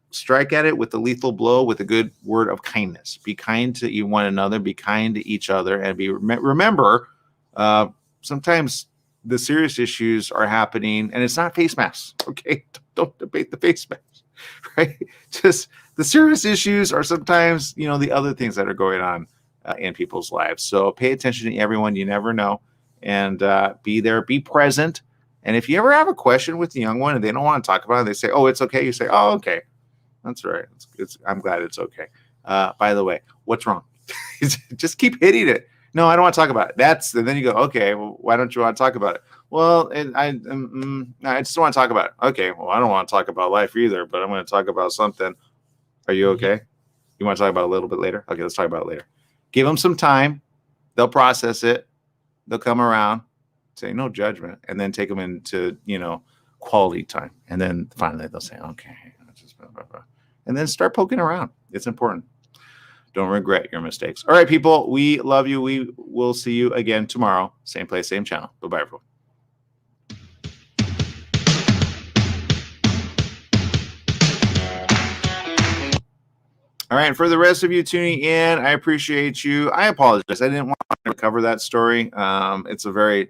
strike at it with a lethal blow with a good word of kindness. Be kind to one another. Be kind to each other, and remember. Sometimes the serious issues are happening, and it's not face masks. Okay, don't debate the face masks, right? Just the serious issues are sometimes, the other things that are going on in people's lives. So pay attention to everyone. You never know, and be there, be present. And if you ever have a question with the young one and they don't want to talk about it, they say, "Oh, it's okay." You say, "Oh, okay, that's right. I'm glad it's okay." By the way, what's wrong? Just keep hitting it. No, I don't want to talk about it. And then you go, okay, well, why don't you want to talk about it? Well, I just don't want to talk about it. Okay, well, I don't want to talk about life either, but I'm going to talk about something. Are you okay? You want to talk about it a little bit later? Okay, let's talk about it later. Give them some time. They'll process it. They'll come around, say no judgment, and then take them into, quality time. And then finally they'll say, okay, and then start poking around. It's important. Don't regret your mistakes. All right, people, we love you. We will see you again tomorrow. Same place, same channel. Bye-bye, everyone. All right, and for the rest of you tuning in, I appreciate you. I apologize. I didn't want to cover that story. It's a very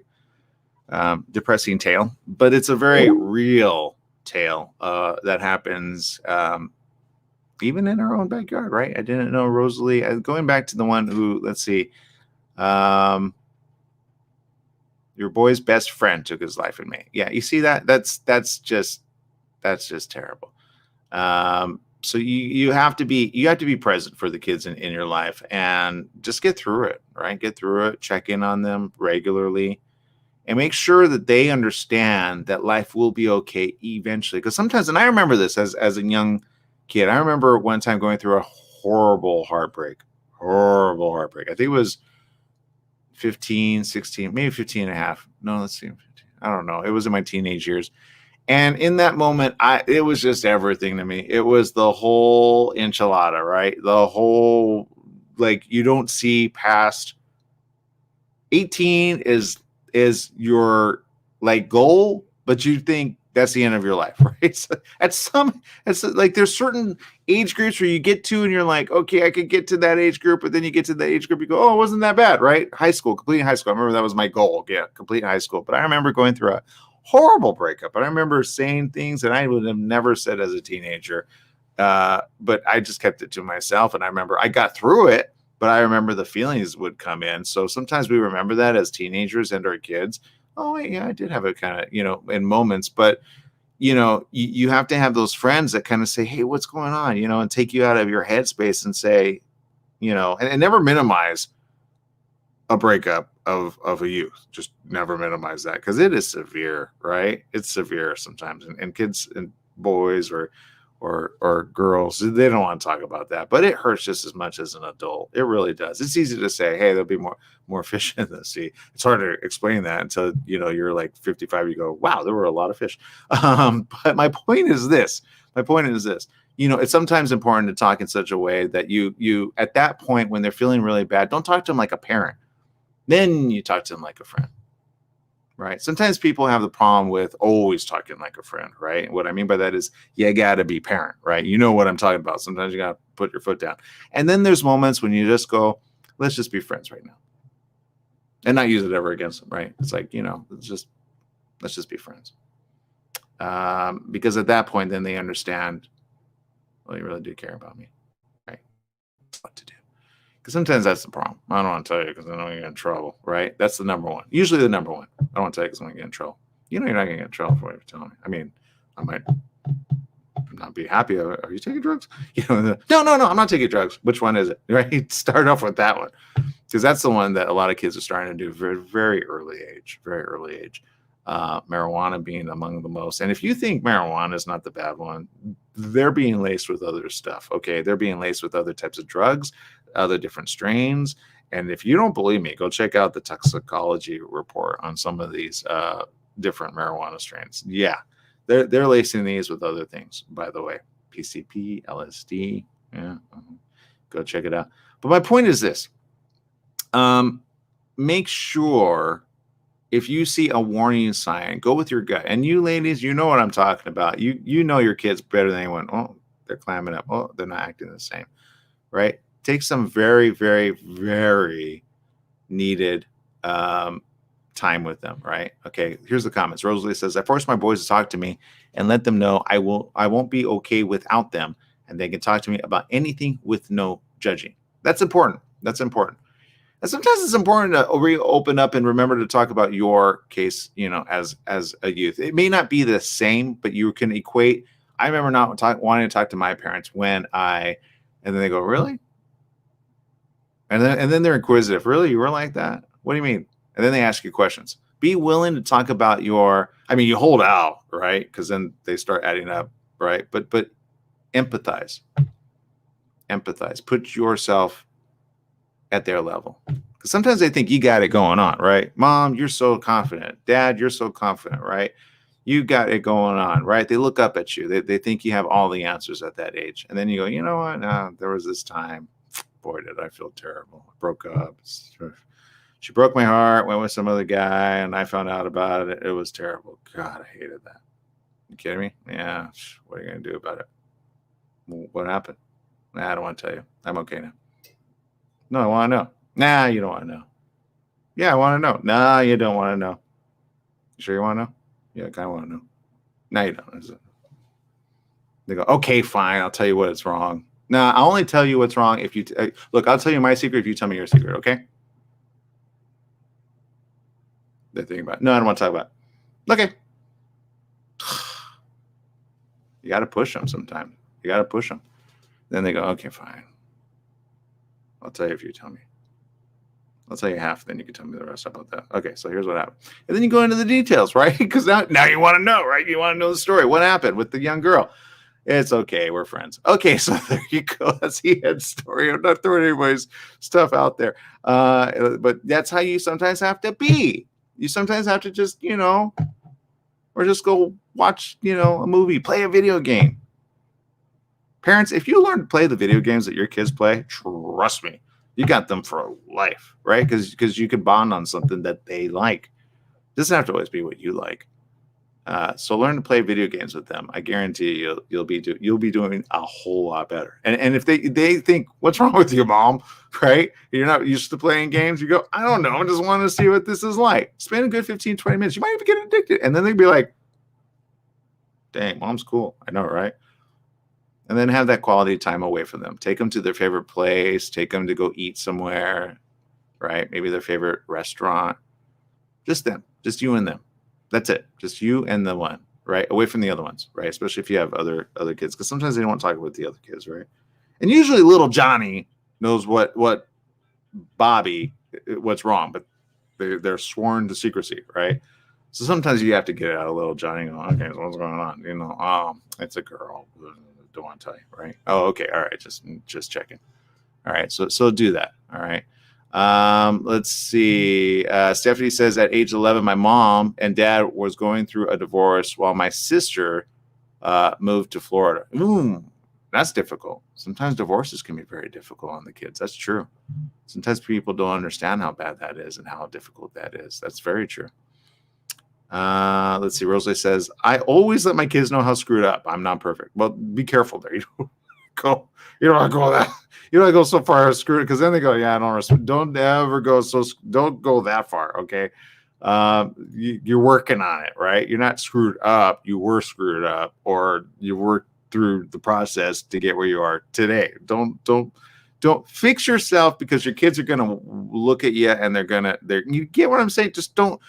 depressing tale, but it's a very real tale that happens even in our own backyard, right? I didn't know Rosalie. Going back to the one who, let's see, your boy's best friend took his life in May. Yeah, you see that? That's just terrible. So you have to be present for the kids in your life and just get through it, right? Get through it. Check in on them regularly, and make sure that they understand that life will be okay eventually. Because sometimes, and I remember this as a young kid. I remember one time going through a horrible heartbreak. I think it was 15, 16, maybe 15 and a half. No, let's see. 15. I don't know. It was in my teenage years. And in that moment, it was just everything to me. It was the whole enchilada, right? The whole, you don't see past 18 is your goal, but you think that's the end of your life, right? So there's certain age groups where you get to and you're like, okay, I could get to that age group, but then you get to that age group, you go, oh, it wasn't that bad, right? Completing high school. I remember that was my goal. Yeah, complete high school. But I remember going through a horrible breakup. And I remember saying things that I would have never said as a teenager. But I just kept it to myself. And I remember I got through it, but I remember the feelings would come in. So sometimes we remember that as teenagers and our kids. Oh, wait, yeah, I did have it kind of, in moments. But, you have to have those friends that kind of say, hey, what's going on? And take you out of your headspace and say, and never minimize a breakup of a youth. Just never minimize that, because it is severe, right? It's severe sometimes. And kids and boys or or girls. They don't want to talk about that, but it hurts just as much as an adult. It really does. It's easy to say, hey, there'll be more fish in the sea. It's hard to explain that until you're like 55. You go, wow, there were a lot of fish. But my point is this. It's sometimes important to talk in such a way that you at that point when they're feeling really bad, don't talk to them like a parent. Then you talk to them like a friend. Right. Sometimes people have the problem with always talking like a friend. Right. And what I mean by that is you got to be parent. Right. You know what I'm talking about. Sometimes you got to put your foot down. And then there's moments when you just go, let's just be friends right now. And not use it ever against them. Right. It's like, let's just be friends. Because at that point, then they understand, well, you really do care about me. Right. What to do. Because sometimes that's the problem. I don't want to tell you because I know you get in trouble, right? That's the number one. Usually the number one. I don't want to tell you because I'm going to get in trouble. You're not going to get in trouble for what you're telling me. I mean, I might not be happy. Are you taking drugs? No, I'm not taking drugs. Which one is it? Right? Start off with that one. Because that's the one that a lot of kids are starting to do very, very early age. Marijuana being among the most. And if you think marijuana is not the bad one, they're being laced with other stuff. Okay. They're being laced with other types of drugs, other different strains. And if you don't believe me, go check out the toxicology report on some of these different marijuana strains. Yeah. They're lacing these with other things, by the way. PCP, LSD. Yeah. Go check it out. But my point is this. Make sure if you see a warning sign, go with your gut. And you ladies, you know what I'm talking about. You know your kids better than anyone. Oh, they're climbing up. Oh, they're not acting the same. Right? Take some very, very, very needed time with them, right? Okay, here's the comments. Rosalie says, I force my boys to talk to me and let them know I won't be okay without them, and they can talk to me about anything with no judging. That's important. And sometimes it's important to open up and remember to talk about your case, as a youth. It may not be the same, but you can equate. I remember not wanting to talk to my parents and then they go, really? And then they're inquisitive. Really? You were like that? What do you mean? And then they ask you questions. Be willing to talk about you hold out, right? Because then they start adding up, right? But empathize. Put yourself at their level. Because sometimes they think you got it going on, right? Mom, you're so confident. Dad, you're so confident, right? You got it going on, right? They look up at you. They think you have all the answers at that age. And then you go, you know what? No, there was this time. Boy, did I feel terrible. I broke up. She broke my heart, went with some other guy, and I found out about it. It was terrible. God, I hated that. You kidding me? Yeah. What are you going to do about it? What happened? Nah, I don't want to tell you. I'm okay now. No, I want to know. Nah, you don't want to know. Yeah, I want to know. Nah, you don't want to know. You sure you want to know? Yeah, I kind of want to know. No, you don't. They go, okay, fine. I'll tell you what's wrong. Nah, I'll only tell you what's wrong if you look. I'll tell you my secret if you tell me your secret. Okay? They think about it. No, I don't want to talk about it. Okay. You got to push them sometimes. You got to push them. Then they go, okay, fine. I'll tell you if you tell me. I'll tell you half, then you can tell me the rest about that. Okay, so here's what happened. And then you go into the details, right? Because now you want to know, right? You want to know the story. What happened with the young girl? It's okay. We're friends. Okay, so there you go. That's the end story. I'm not throwing anybody's stuff out there. But that's how you sometimes have to be. You sometimes have to just, or just go watch, a movie, play a video game. Parents, if you learn to play the video games that your kids play, trust me, you got them for life, right? Because you can bond on something that they like. It doesn't have to always be what you like. So learn to play video games with them. I guarantee you'll be doing a whole lot better. And if they think, what's wrong with you, mom? Right? You're not used to playing games. You go, I don't know. I just want to see what this is like. Spend a good 15, 20 minutes. You might even get addicted. And then they'd be like, dang, mom's cool. I know, right? And then have that quality time away from them. Take them to their favorite place. Take them to go eat somewhere, right? Maybe their favorite restaurant. Just them. Just you and them. That's it. Just you and the one, right? Away from the other ones, right? Especially if you have other kids, because sometimes they don't want to talk about the other kids, right? And usually little Johnny knows what Bobby, what's wrong, but they're sworn to secrecy, right? So sometimes you have to get out of little Johnny and go, okay, so what's going on? It's a girl. don't want to tell you, right? Oh, okay, all right, just checking. All right, so do that. All right. Let's see. Stephanie says at age 11, my mom and dad was going through a divorce while my sister moved to Florida. That's difficult. Sometimes divorces can be very difficult on the kids. That's true. Sometimes people don't understand how bad that is and how difficult that is. That's very true. Let's see. Rosalie says, I always let my kids know how screwed up. I'm not perfect. Well, be careful there. You don't go so far as screwed, because then they go, yeah, don't ever go don't go that far. Okay. You're working on it, right? You're not screwed up. You were screwed up, or you worked through the process to get where you are today. Don't fix yourself because your kids are going to look at you and you get what I'm saying? Just don't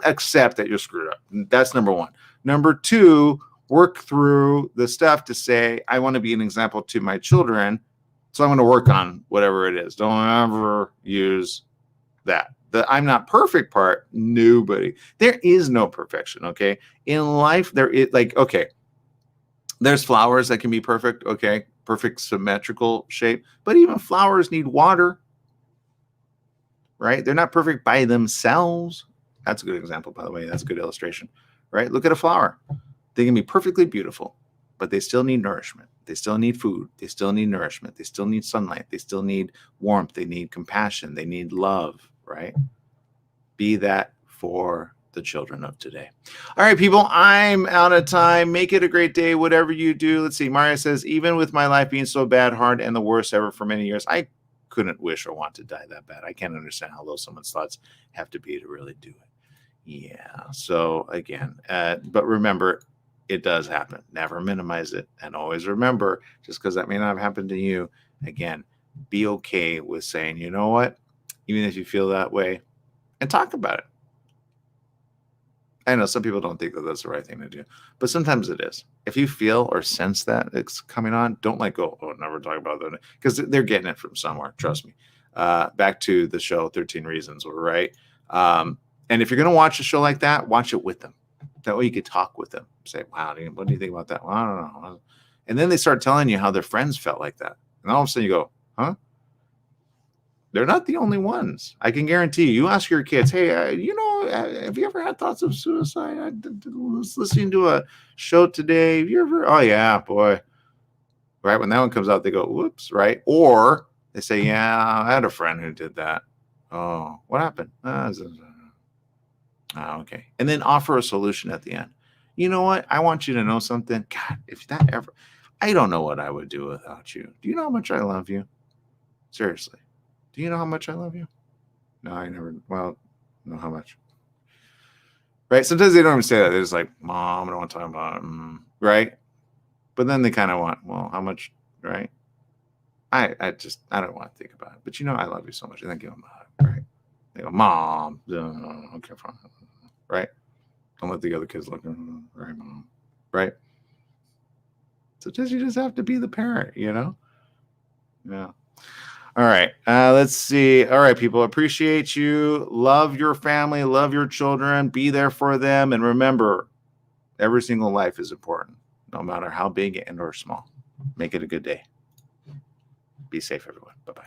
accept that you're screwed up. That's number one. Number two, work through the stuff to say, I want to be an example to my children. So I'm going to work on whatever it is. Don't ever use that. The I'm not perfect part, nobody. There is no perfection, okay? In life, there is okay, there's flowers that can be perfect, okay? Perfect symmetrical shape. But even flowers need water, right? They're not perfect by themselves. That's a good example, by the way. That's a good illustration, right? Look at a flower. They can be perfectly beautiful, but they still need nourishment. They still need food. They still need nourishment. They still need sunlight. They still need warmth. They need compassion. They need love, right? Be that for the children of today. All right, people, I'm out of time. Make it a great day, whatever you do. Let's see. Maria says, even with my life being so bad, hard, and the worst ever for many years, I couldn't wish or want to die that bad. I can't understand how low someone's thoughts have to be to really do it. Yeah. So again, but remember, it does happen. Never minimize it. And always remember, just because that may not have happened to you, again, be okay with saying, you know what, even if you feel that way, and talk about it. I know some people don't think that that's the right thing to do, but sometimes it is. If you feel or sense that it's coming on, don't let go. Oh, never talk about that, because they're getting it from somewhere. Trust me. Back to the show, 13 Reasons, right? And if you're going to watch a show like that, watch it with them. That way you could talk with them. Say, wow, what do you think about that? Well, I don't know. And then they start telling you how their friends felt like that. And all of a sudden you go, huh? They're not the only ones. I can guarantee you. You ask your kids, hey, have you ever had thoughts of suicide? I was listening to a show today. Have you ever? Oh, yeah, boy. Right? When that one comes out, they go, whoops, right? Or they say, yeah, I had a friend who did that. Oh, what happened? Okay. And then offer a solution at the end. You know what? I want you to know something. God, if that ever, I don't know what I would do without you. Do you know how much I love you? Seriously. Do you know how much I love you? No, I never. Well, know how much. Right? Sometimes they don't even say that. They're just like, Mom, I don't want to talk about it. Right? But then they kind of want, well, how much? Right? I don't want to think about it. But I love you so much. And then give them a hug. Right? They go, Mom. Okay, fine. Right? Don't let the other kids look. Right, Mom. Right? Sometimes you just have to be the parent, Yeah. All right. Let's see. All right, people. Appreciate you. Love your family. Love your children. Be there for them. And remember, every single life is important, no matter how big and or small. Make it a good day. Be safe, everyone. Bye-bye.